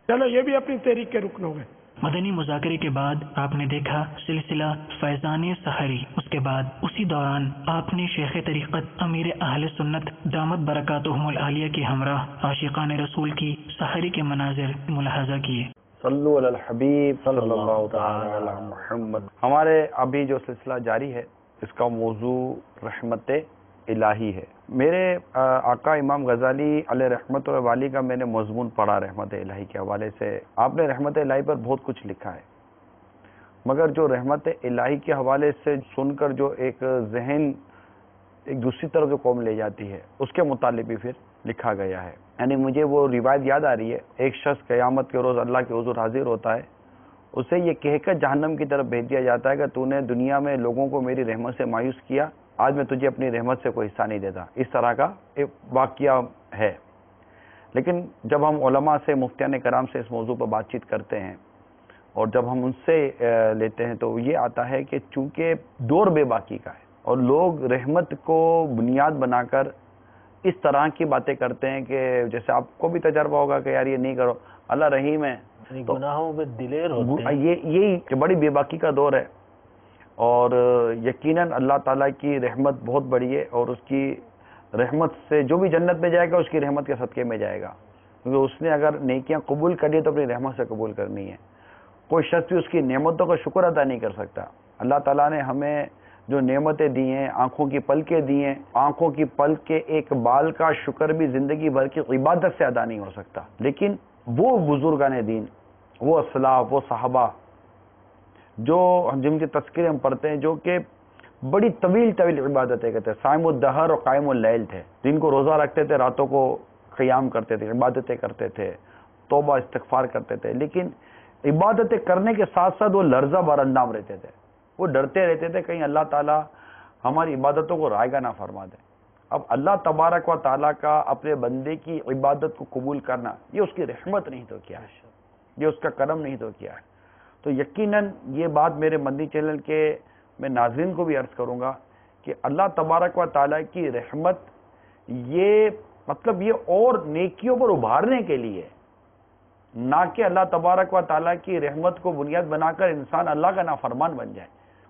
چلو یہ بھی اپنی تحریک کے رکن ہو گئے۔
مدنی مذاکرے کے بعد آپ نے دیکھا سلسلہ فیضان سحری، اس کے بعد اسی دوران آپ نے شیخ طریقت امیر اہل سنت دامت برکاتہم العالیہ کے ہمراہ عاشقان رسول کی سحری کے مناظر ملاحظہ کیے۔
صلو علی الحبیب صلی اللہ تعالی علی محمد۔ ہمارے ابھی جو سلسلہ جاری ہے اس کا موضوع رحمت الہی ہے۔ میرے آقا امام غزالی علیہ رحمت والی کا میں نے مضمون پڑھا رحمت الہی کے حوالے سے۔ آپ نے رحمت الہی پر بہت کچھ لکھا ہے، مگر جو رحمت الہی کے حوالے سے سن کر جو ایک ذہن ایک دوسری طرف جو قوم لے جاتی ہے اس کے متعلق بھی پھر لکھا گیا ہے۔ یعنی مجھے وہ روایت یاد آ رہی ہے، ایک شخص قیامت کے روز اللہ کے حضور حاضر ہوتا ہے، اسے یہ کہہ کر جہنم کی طرف بھیج دیا جاتا ہے کہ تو نے دنیا میں لوگوں کو میری رحمت سے مایوس کیا، آج میں تجھے اپنی رحمت سے کوئی حصہ نہیں دیتا۔ اس طرح کا ایک واقعہ ہے۔ لیکن جب ہم علماء سے، مفتیان کرام سے اس موضوع پر بات چیت کرتے ہیں اور جب ہم ان سے لیتے ہیں تو یہ آتا ہے کہ چونکہ دور بے باکی کا ہے اور لوگ رحمت کو بنیاد بنا کر اس طرح کی باتیں کرتے ہیں کہ جیسے آپ کو بھی تجربہ ہوگا کہ یار یہ نہیں کرو، اللہ رحیم ہے،
گناہوں میں دلیر ہوتے ہیں۔
یہی بڑی بے باکی کا دور ہے، اور یقیناً اللہ تعالیٰ کی رحمت بہت بڑی ہے، اور اس کی رحمت سے جو بھی جنت میں جائے گا اس کی رحمت کے صدقے میں جائے گا، کیونکہ اس نے اگر نیکیاں قبول کر لی تو اپنی رحمت سے قبول کرنی ہے۔ کوئی شخص بھی اس کی نعمتوں کا شکر ادا نہیں کر سکتا۔ اللہ تعالیٰ نے ہمیں جو نعمتیں دی ہیں، آنکھوں کی پلکیں دی ہیں، آنکھوں کی پلک کے ایک بال کا شکر بھی زندگی بھر کی عبادت سے ادا نہیں ہو سکتا۔ لیکن وہ بزرگان دین، وہ اسلاف، وہ صحابہ جو جن کے تذکرے ہم پڑھتے ہیں، جو کہ بڑی طویل عبادتیں کرتے ہیں، صائم الدہر اور قائم اللیل تھے، دن کو روزہ رکھتے تھے، راتوں کو قیام کرتے تھے، عبادتیں کرتے تھے، توبہ استغفار کرتے تھے، لیکن عبادتیں کرنے کے ساتھ ساتھ وہ لرزہ بر اندام رہتے تھے، وہ ڈرتے رہتے تھے کہیں اللہ تعالیٰ ہماری عبادتوں کو رائگاں نہ فرما دے۔ اب اللہ تبارک و تعالیٰ کا اپنے بندے کی عبادت کو قبول کرنا، یہ اس کی رحمت نہیں تو کیا ہے، یہ اس کا کرم نہیں تو کیا ہے۔ تو یقیناً یہ بات میرے مدنی چینل کے میں ناظرین کو بھی عرض کروں گا کہ اللہ تبارک و تعالیٰ کی رحمت یہ مطلب یہ اور نیکیوں پر ابھارنے کے لیے،
نہ کہ اللہ تبارک و تعالیٰ کی رحمت کو بنیاد بنا کر انسان اللہ کا نافرمان بن جائے.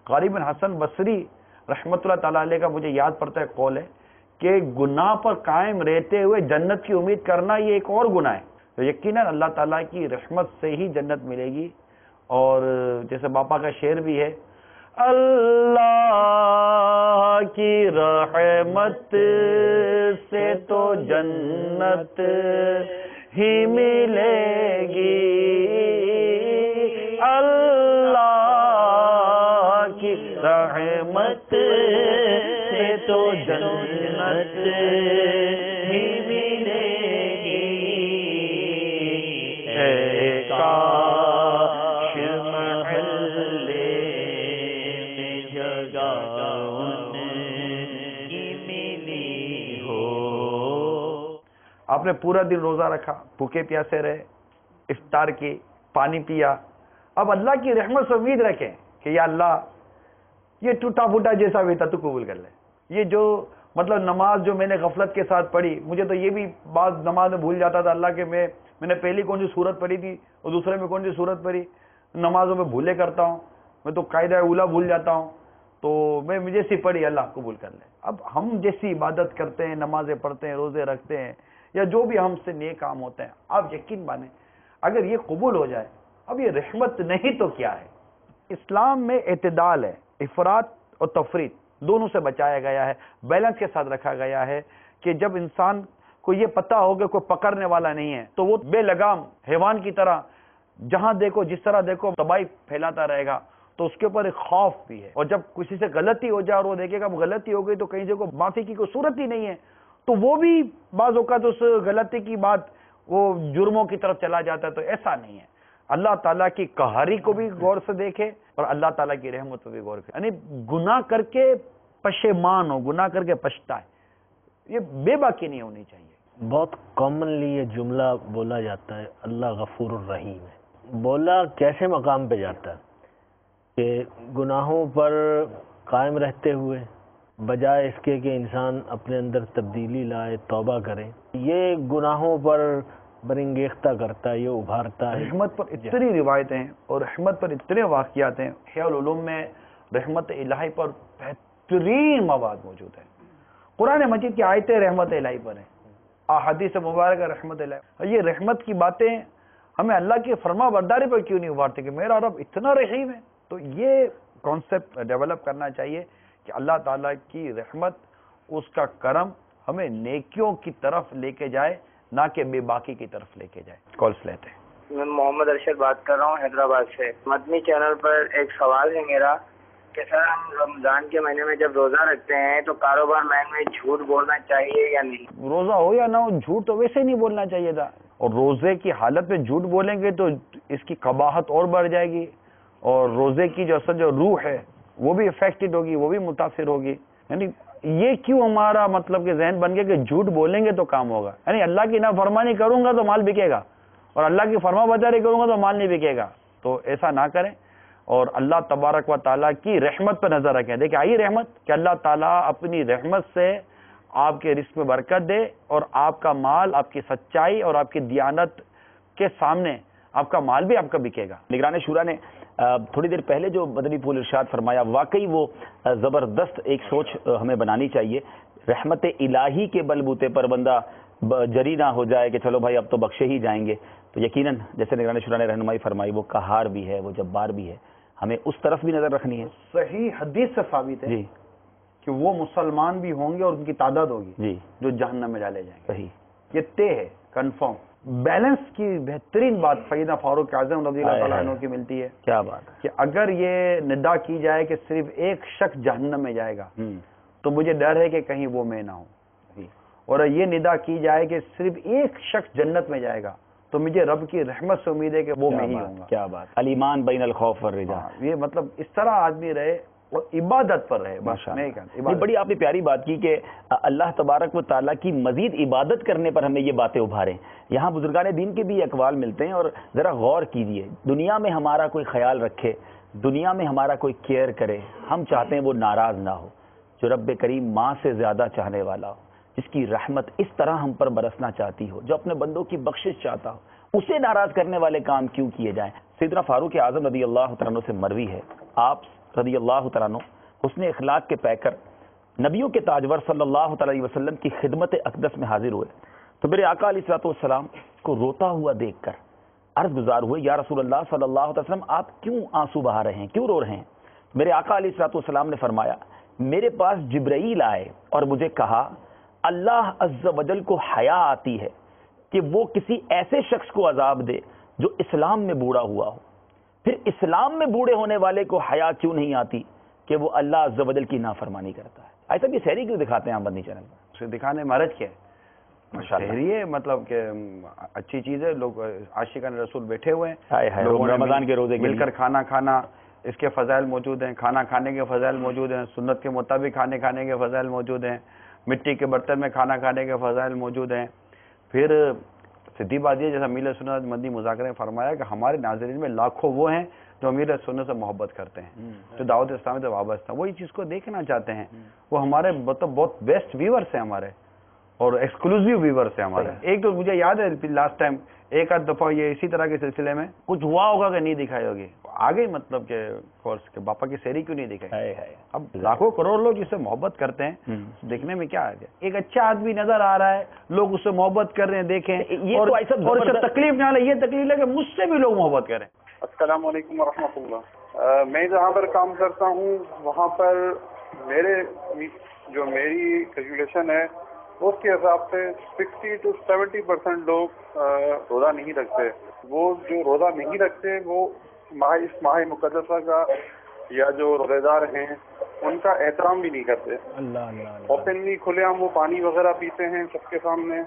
قاری بن حسن بصری رحمت اللہ تعالیٰ علیہ کا مجھے یاد پڑتا ہے قول ہے کہ گناہ پر قائم رہتے ہوئے جنت کی امید کرنا یہ ایک اور گناہ ہے. تو یقیناً اللہ تعالیٰ کی رحمت سے ہی جنت ملے گی. اور جیسے باپا کا شعر بھی ہے, اللہ کی رحمت سے تو جنت ہی ملے گی, اللہ کی رحمت سے تو جنت ہی ملے گی. اے کاش محلے میں جگہ ان کی ملی ہو. آپ نے پورا دن روزہ رکھا, بھوکے پیاسے رہے, افطار کی, پانی پیا. اب اللہ کی رحمت سے امید رکھیں کہ یا اللہ یہ ٹوٹا پھوٹا جیسا بھی تھا تو قبول کر لے. یہ جو مطلب نماز جو میں نے غفلت کے ساتھ پڑھی, مجھے تو یہ بھی بعض نماز میں بھول جاتا تھا اللہ کہ میں نے پہلی کون سی صورت پڑھی تھی اور دوسرے میں کون سی صورت پڑھی. نمازوں میں بھولے کرتا ہوں میں, تو قاعدہ اولا بھول جاتا ہوں, تو میں جیسی پڑھی اللہ قبول کر لے. اب ہم جیسی عبادت کرتے ہیں, نمازیں پڑھتے ہیں, روزے رکھتے ہیں, یا جو بھی ہم سے نیک کام ہوتے ہیں, آپ یقین مانیں اگر یہ قبول ہو جائے, اب یہ رحمت نہیں تو کیا ہے. اسلام میں اعتدال ہے, افراط اور تفریط دونوں سے بچایا گیا ہے, بیلنس کے ساتھ رکھا گیا ہے کہ جب انسان کو یہ پتا ہو کہ کوئی پکڑنے والا نہیں ہے تو وہ بے لگام حیوان کی طرح جہاں دیکھو جس طرح دیکھو تباہی پھیلاتا رہے گا. تو اس کے اوپر ایک خوف بھی ہے, اور جب کسی سے غلطی ہو جائے اور وہ دیکھے گا غلطی ہو گئی تو کہیں سے کو معافی کی کوئی صورت ہی نہیں ہے, تو وہ بھی بعض اوقات اس غلطی کی بات وہ جرموں کی طرف چلا جاتا ہے. تو ایسا نہیں ہے. اللہ تعالیٰ کی قہاری کو بھی غور سے دیکھے اور اللہ تعالیٰ کی رحمت کو بھی غور کرے. یعنی گناہ کر کے پشیمان ہو, گناہ کر کے پچھتائے, یہ بے باکی نہیں ہونی چاہیے.
بہت کامنلی یہ جملہ بولا جاتا ہے اللہ غفور الرحیم ہے. بولا کیسے مقام پہ جاتا ہے کہ گناہوں پر قائم رہتے ہوئے بجائے اس کے کہ انسان اپنے اندر تبدیلی لائے, توبہ کرے, یہ گناہوں پر برنگیختہ کرتا ہے, یہ ابھارتا ہے.
رحمت پر اتنی روایتیں ہیں اور رحمت پر اتنے واقعات ہیں. احیاء العلوم میں رحمت الہی پر بہترین مواد موجود ہیں. قرآن مجید کی آیتیں رحمت الہی پر ہیں, احادیث مبارکہ رحمت الہی. یہ رحمت کی باتیں ہمیں اللہ کی فرما برداری پر کیوں نہیں ابھارتے کہ میرا رب اتنا رحیم ہے. تو یہ کانسیپٹ ڈیولپ کرنا چاہیے کہ اللہ تعالیٰ کی رحمت, اس کا کرم ہمیں نیکیوں کی طرف لے کے جائے, نہ کہ بے باکی کی طرف لے کے جائے. کالس لیتے ہیں.
میں محمد ارشد بات کر رہا ہوں حیدرآباد سے. مدنی چینل پر ایک سوال ہے میرا کہ سر ہم رمضان کے مہینے میں جب روزہ رکھتے ہیں تو کاروبار میں جھوٹ بولنا چاہیے یا نہیں؟
روزہ ہو یا نہ ہو, جھوٹ تو ویسے نہیں بولنا چاہیے تھا. اور روزے کی حالت میں جھوٹ بولیں گے تو اس کی قباحت اور بڑھ جائے گی, اور روزے کی جو اصل جو روح ہے وہ بھی افیکٹڈ ہوگی, وہ بھی متاثر ہوگی. یعنی یہ کیوں ہمارا مطلب کہ ذہن بن گیا کہ جھوٹ بولیں گے تو کام ہوگا. یعنی اللہ کی نافرمانی کروں گا تو مال بکے گا, اور اللہ کی فرما برداری کروں گا تو مال نہیں بکے گا. تو ایسا نہ کریں, اور اللہ تبارک و تعالیٰ کی رحمت پر نظر رکھیں. دیکھیں آئی رحمت کہ اللہ تعالیٰ اپنی رحمت سے آپ کے رزق میں برکت دے, اور آپ کا مال, آپ کی سچائی اور آپ کی دیانت کے سامنے آپ کا مال بھی آپ کا بکے گا.
نگران شورا نے تھوڑی دیر پہلے جو مدنی پھول ارشاد فرمایا, واقعی وہ زبردست ایک سوچ ہمیں بنانی چاہیے. رحمت الہی کے بلبوتے پر بندہ جری نہ ہو جائے کہ چلو بھائی اب تو بخشے ہی جائیں گے. تو یقیناً جیسے نگران شورا نے رہنمائی فرمائی, وہ قہار بھی ہے, وہ جبار بھی ہے, ہمیں اس طرف بھی نظر رکھنی ہے.
صحیح حدیث سے ثابت ہے جی کہ وہ مسلمان بھی ہوں گے اور ان کی تعداد ہوگی جی جو جہنم میں ڈالے جائیں گے. صحیح, یہ طے ہے, کنفرم. بیلنس کی بہترین بات سیدنا فاروق اعظم رضی اللہ تعالیٰ عنہ کی ملتی ہے.
کیا بات ہے
کہ اگر یہ ندا کی جائے کہ صرف ایک شخص جہنم میں جائے گا تو مجھے ڈر ہے کہ کہیں وہ میں نہ ہوں, اور یہ ندا کی جائے کہ صرف ایک شخص جنت میں جائے گا تو مجھے رب کی رحمت سے امید ہے کہ وہ میں ہی ہوں گا.
کیا بات, الایمان بین الخوف والرجا.
یہ مطلب اس طرح آدمی رہے اور عبادت پر رہے.
بڑی آپ نے پیاری بات کی کہ اللہ تبارک و تعالیٰ کی مزید عبادت کرنے پر ہمیں یہ باتیں ابھاریں. یہاں بزرگان دین کے بھی اقوال ملتے ہیں, اور ذرا غور کیجئے, دنیا میں ہمارا کوئی خیال رکھے, دنیا میں ہمارا کوئی کیئر کرے, ہم چاہتے ہیں وہ ناراض نہ ہو. جو رب کریم ماں سے زیادہ چاہنے والا ہو, جس کی رحمت اس طرح ہم پر برسنا چاہتی ہو, جو اپنے بندوں کی بخشش چاہتا ہو, اسے ناراض کرنے والے کام کیوں کیے جائیں؟ سیدنا فاروق اعظم رضی اللہ تعالیٰ عنہ سے مروی ہے، آپ رضی اللہ تعالیٰ عنہ حسن اخلاق کے پیکر نبیوں کے تاجور صلی اللہ تعالی علیہ وسلم کی خدمت اقدس میں حاضر ہوئے تو میرے آقا علیہ الصلوۃ والسلام کو روتا ہوا دیکھ کر عرض گزار ہوئے، یا رسول اللہ صلی اللہ علیہ وسلم آپ کیوں آنسو بہا رہے ہیں، کیوں رو رہے ہیں؟ میرے آقا علیہ الصلوۃ والسلام نے فرمایا میرے پاس جبرائیل آئے اور مجھے کہا اللہ عز و جل کو حیا آتی ہے کہ وہ کسی ایسے شخص کو عذاب دے جو اسلام میں بوڑھا ہوا ہو، پھر اسلام میں بوڑھے ہونے والے کو حیا کیوں نہیں آتی کہ وہ اللہ عز و جل کی نافرمانی کرتا ہے؟ ایسا بھی سحری کیوں دکھاتے ہیں آپ مدنی چینل پر؟
اسے دکھانے میں حرج کیا ہے؟ سحری ہے مطلب کہ اچھی چیز ہے، لوگ عاشقان رسول بیٹھے ہوئے ہیں، لوگوں نے
رمضان کے روزے
مل کر کھانا کھانا، اس کے فضائل موجود ہیں، کھانا کھانے کے فضائل موجود ہیں، سنت کے مطابق کھانے کے فضائل موجود ہیں، مٹی کے برتن میں کھانا کھانے کے فضائل موجود ہیں۔ پھر سیدھی بات یہ جیسا امیر سنت مدنی مذاکرے نے فرمایا کہ ہمارے ناظرین میں لاکھوں وہ ہیں جو امیر سنت سے محبت کرتے ہیں، جو دعوت اسلامی سے وابستہ ہیں، وہ اس چیز کو دیکھنا چاہتے ہیں، وہ ہمارے بہت بیسٹ ویورز ہیں ہمارے اور ایکسکلوزیو ویورز ہیں ہمارے۔ ایک تو مجھے یاد ہے لاسٹ ٹائم ایک آدھ دفعہ یہ اسی طرح کے سلسلے میں کچھ ہوا ہوگا کہ نہیں دکھائی ہوگی، آگے مطلب کہ کورس کے باپا کی سیری کیوں نہیں دکھائی؟ اب لاکھوں کروڑ لوگ جس سے محبت کرتے ہیں، دیکھنے میں کیا آ گیا؟ ایک اچھا آدمی نظر آ رہا ہے، لوگ اس سے محبت کر رہے ہیں، دیکھیں اور اس سے تکلیف نہ لے، یہ تکلیف لے کہ مجھ سے بھی لوگ محبت کریں۔
السلام علیکم ورحمۃ اللہ۔ میں جہاں پر کام کرتا ہوں وہاں پر میری کیلکولیشن ہے اس کے حساب سے 60 to 70% لوگ روزہ نہیں رکھتے۔ وہ جو روزہ نہیں رکھتے وہ اس ماہ مقدسہ کا یا جو روزے دار ہیں ان کا احترام بھی نہیں کرتے۔ اوپنلی کھلے عام وہ پانی وغیرہ پیتے ہیں سب کے سامنے۔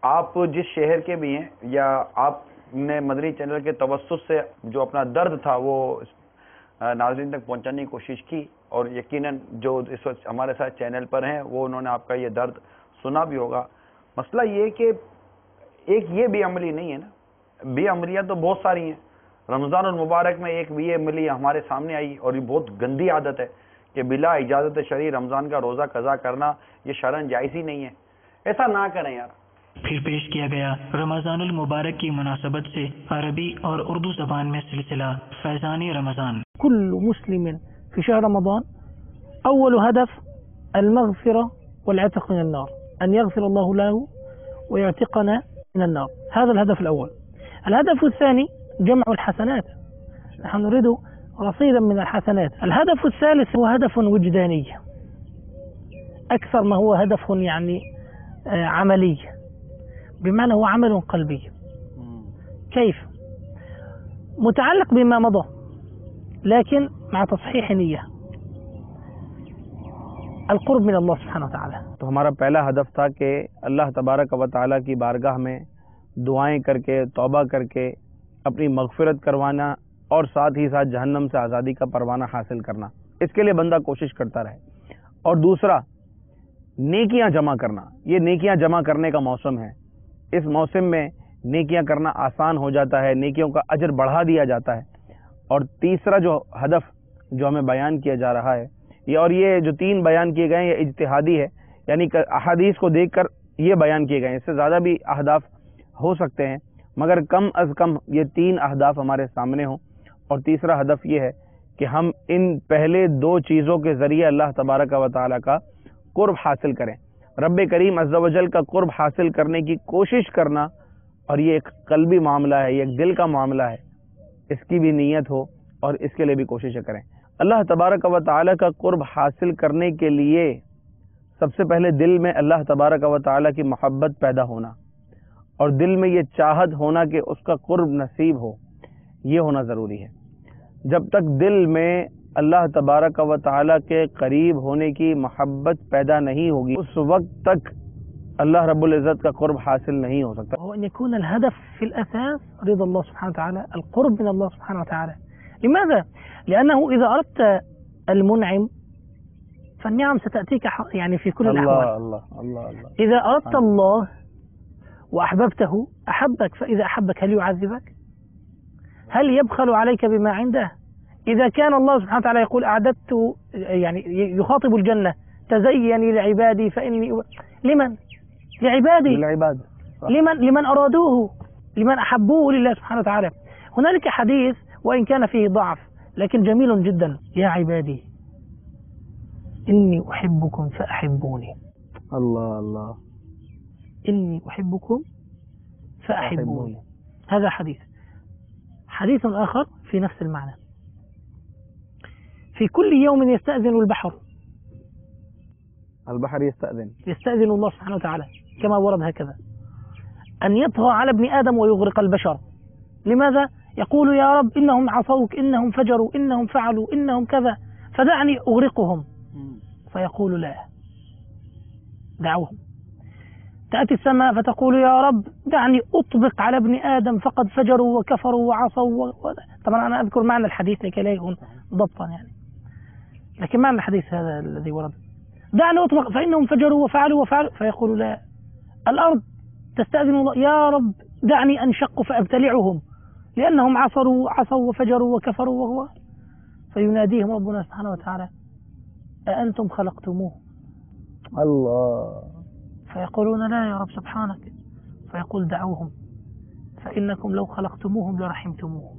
آپ جس شہر کے بھی ہیں یا آپ نے مدنی چینل کے توسط سے جو اپنا درد تھا وہ ناظرین تک پہنچانے کی کوشش کی، اور یقیناً جو اس وقت ہمارے ساتھ چینل پر ہیں وہ انہوں نے آپ کا یہ درد سنا بھی ہوگا۔ مسئلہ یہ کہ ایک یہ بے عملی نہیں ہے نا، بے عملیاں تو بہت ساری ہیں۔ رمضان المبارک میں ایک بے عملی ہمارے سامنے آئی اور یہ بہت گندی عادت ہے کہ بلا اجازت شرعی رمضان کا روزہ قضا کرنا یہ شرعاً جائز ہی نہیں ہے، ایسا نہ کریں یار۔
پھر پیش کیا گیا رمضان المبارک کی مناسبت سے عربی اور اردو زبان میں سلسلہ فیضان رمضان۔
كل مسلم في شهر رمضان أول هدف المغفرة والعتق من النار، أن يغفر الله له ويعتقنا من النار، هذا الهدف الأول. الهدف الثاني جمع الحسنات، نحن نريد رصيدا من الحسنات. الهدف الثالث هو هدف وجداني أكثر ما هو هدف يعني عملي، بمعنى هو عمل قلبي. كيف؟ متعلق بما مضى لكن مع تصحيح نية، القرب من اللہ سبحانہ وتعالی۔
تو ہمارا پہلا ہدف تھا کہ اللہ تبارک و تعالیٰ کی بارگاہ میں دعائیں کر کے توبہ کر کے اپنی مغفرت کروانا اور ساتھ ہی ساتھ جہنم سے آزادی کا پروانہ حاصل کرنا، اس کے لیے بندہ کوشش کرتا رہے۔ اور دوسرا نیکیاں جمع کرنا، یہ نیکیاں جمع کرنے کا موسم ہے، اس موسم میں نیکیاں کرنا آسان ہو جاتا ہے، نیکیوں کا اجر بڑھا دیا جاتا ہے۔ اور تیسرا جو ہدف جو ہمیں بیان کیا جا رہا ہے اور یہ جو 3 بیان کیے گئے ہیں یہ اجتہادی ہے، یعنی احادیث کو دیکھ کر یہ بیان کیے گئے ہیں، اس سے زیادہ بھی اہداف ہو سکتے ہیں مگر کم از کم یہ 3 اہداف ہمارے سامنے ہوں۔ اور تیسرا ہدف یہ ہے کہ ہم ان پہلے 2 چیزوں کے ذریعے اللہ تبارک و تعالیٰ کا قرب حاصل کریں، رب کریم عز و جل کا قرب حاصل کرنے کی کوشش کرنا، اور یہ ایک قلبی معاملہ ہے، یہ ایک دل کا معاملہ ہے، اس کی بھی نیت ہو اور اس کے لیے بھی کوششیں کریں۔ اللہ تبارک و تعالیٰ کا قرب حاصل کرنے کے لیے سب سے پہلے دل میں اللہ تبارک و تعالیٰ کی محبت پیدا ہونا اور دل میں یہ چاہت ہونا کہ اس کا قرب نصیب ہو، یہ ہونا ضروری ہے۔ جب تک دل میں اللہ تبارک و تعالیٰ کے قریب ہونے کی محبت پیدا نہیں ہوگی اس وقت تک اللہ رب العزت کا قرب حاصل نہیں ہو سکتا۔
وأن يكون الهدف في الأساس رضا الله سبحانه وتعالى، القرب من الله سبحانه وتعالى. لماذا؟ لأنه إذا أردت المنعم فالنعم ستأتيك يعني في كل الأحوال. الله. إذا أردت الله وأحببته أحبك، فإذا أحبك هل يعذبك؟ هل يبخل عليك بما عنده؟ إذا كان الله سبحانه وتعالى يقول أعددت، يعني يخاطب الجنة تزيني لعبادي فإني لمن؟ لعبادي، لمن أرادوه. لمن أحبوه لله سبحانه وتعالى. هنالك حديث وإن كان فيه ضعف لكن جميل جدا: يا عبادي إني أحبكم فأحبوني.
الله الله.
إني أحبكم فأحبوني. هذا حديث آخر في نفس المعنى: في كل يوم يستأذن البحر يستأذن الله سبحانه وتعالى كما ورد هكذا أن يطغى على ابن آدم ويغرق البشر. لماذا؟ يقول: يا رب إنهم عصوك، إنهم فجروا، إنهم فعلوا، إنهم كذا، فدعني أغرقهم. فيقول: لا، دعوهم. تأتي السماء فتقول: يا رب دعني أطبق على ابن آدم فقد فجروا وكفروا وعصوا طبعا أنا أذكر معنى الحديث لكي لا يكون ضبطا يعني، لكن معنى الحديث هذا الذي ورد: دعني أطبق فإنهم فجروا وفعلوا. فيقول: لا. الأرض تستأذن الله: يا رب دعني أنشق فأبتلعهم لأنهم عصوا وفجروا وكفروا وهو. فيناديهم ربنا سبحانه وتعالى: أأنتم خلقتموه؟
الله.
فيقولون: لا يا رب سبحانك. فيقول: دعوهم فإنكم لو خلقتموهم لرحمتموهم.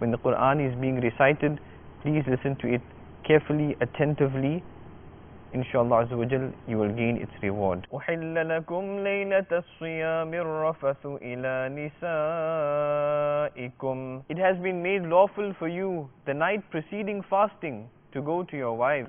When the Quran is being recited, please listen to it carefully, attentively. Inshallah Azza wa Jal, you will gain its reward. أُحِلَّ لَكُمْ لَيْلَةَ الصِّيَامِ الرَّفَثُ إِلَى نِسَائِكُمْ. It has been made lawful for you the night preceding fasting to go to your wives.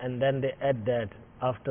and then they add that after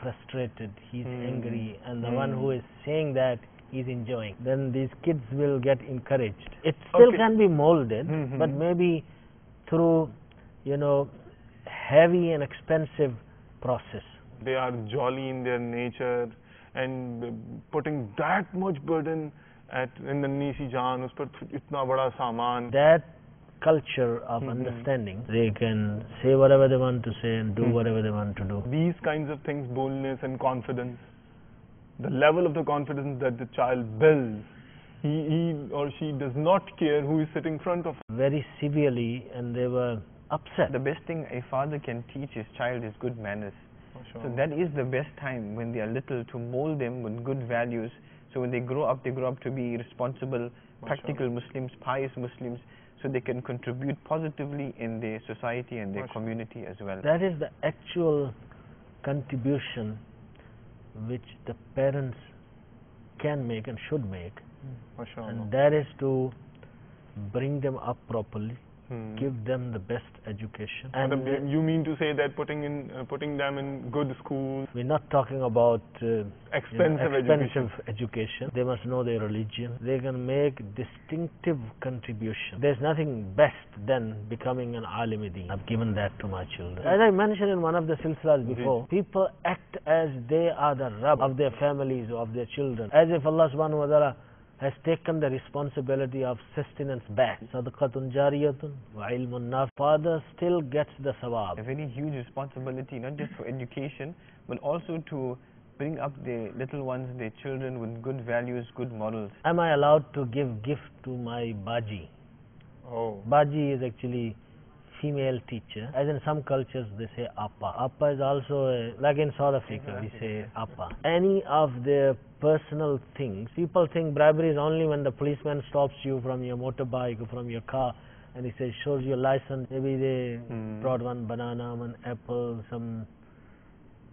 frustrated, he is angry, and the one who is saying that he is enjoying. Then these kids will get encouraged. It still can be molded, but maybe through, heavy and expensive process.
They are jolly in their nature and putting that much burden in the nisi jaan, us par itna bada saman.
That culture of understanding, they can say whatever they want to say and do whatever they want to do.
These kinds of things, boldness and confidence, the level of the confidence that the child builds, he or she does not care who is sitting in front of him.
Very severely, and they were upset.
The best thing a father can teach his child is good manners. So that is the best time when they are little, to mold them with good values. So when they grow up to be responsible, practical Muslims, pious Muslims, so they can contribute positively in their society and their community as well.
That is the actual contribution which the parents can make and should make. And that is to bring them up properly, give them the best education.
And you mean to say that putting them in good schools?
We're not talking about
expensive
education. They must know their religion. They can make distinctive contribution. There's nothing best than becoming an alim-e-deen. I've given that to my children. As I mentioned in one of the silsilas before, people act as they are the Rabb of their families or of their children, as if Allah subhanahu wa ta'ala has taken the responsibility of sustenance back. Sadaqatun jariyatun wa ilmun naf. Father still gets the sawab.
A very huge responsibility, not just for education, but also to bring up their little ones, their children, with good values, good models.
Am I allowed to give gift to my baji?
Oh.
Baji is actually female teacher. As in some cultures they say appa. Appa is also, like in South Africa we say appa. Any of their personal things. People think bribery is only when the policeman stops you from your motorbike or from your car and he says, shows your license. Maybe they brought one banana, one apple, some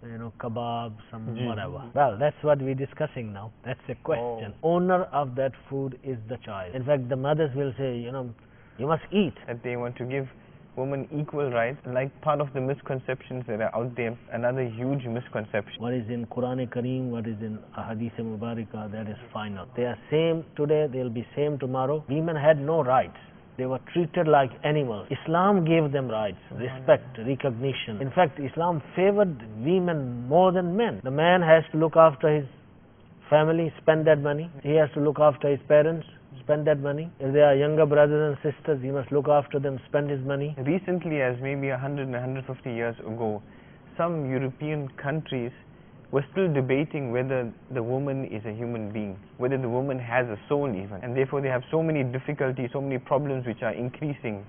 kebab, some whatever. Well, that's what we're discussing now. That's the question. Owner of that food is the child. In fact, the mothers will say, you must eat.
That they want to give women equal rights, like part of the misconceptions that are out there, another huge misconception.
What is in Quran Kareem, what is in Ahadith Mubarakah, that is final. They are same today, they will be same tomorrow. Women had no rights. They were treated like animals. Islam gave them rights, respect, recognition. In fact, Islam favored women more than men. The man has to look after his family, spend that money. He has to look after his parents, spend that money. If they are younger brothers and sisters, he must look after them, spend his money.
Recently, as maybe 100 and 150 years ago, some European countries were still debating whether the woman is a human being, whether the woman has a soul even, and therefore they have so many difficulties, so many problems which are increasing.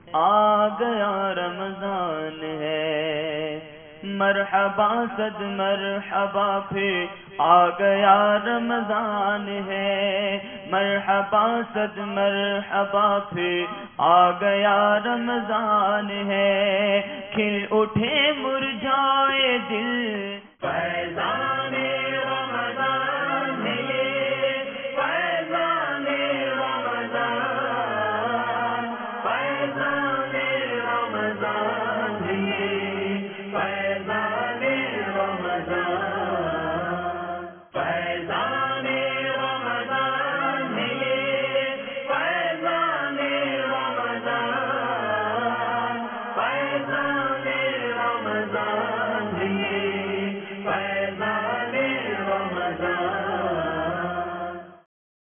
مرحبا صد مرحبا پھر آ گیا رمضان ہے مرحبا صد مرحبا پھر آ گیا رمضان ہے کھل اٹھے مرجھائے دل فیضان رمضان ہے یہ فیضان رمضان فیضان رمضان ہے یہ فیضان رمضان فیضان رمضان ہے یہ فیضان رمضان فیضان رمضان ہے یہ فیضان رمضان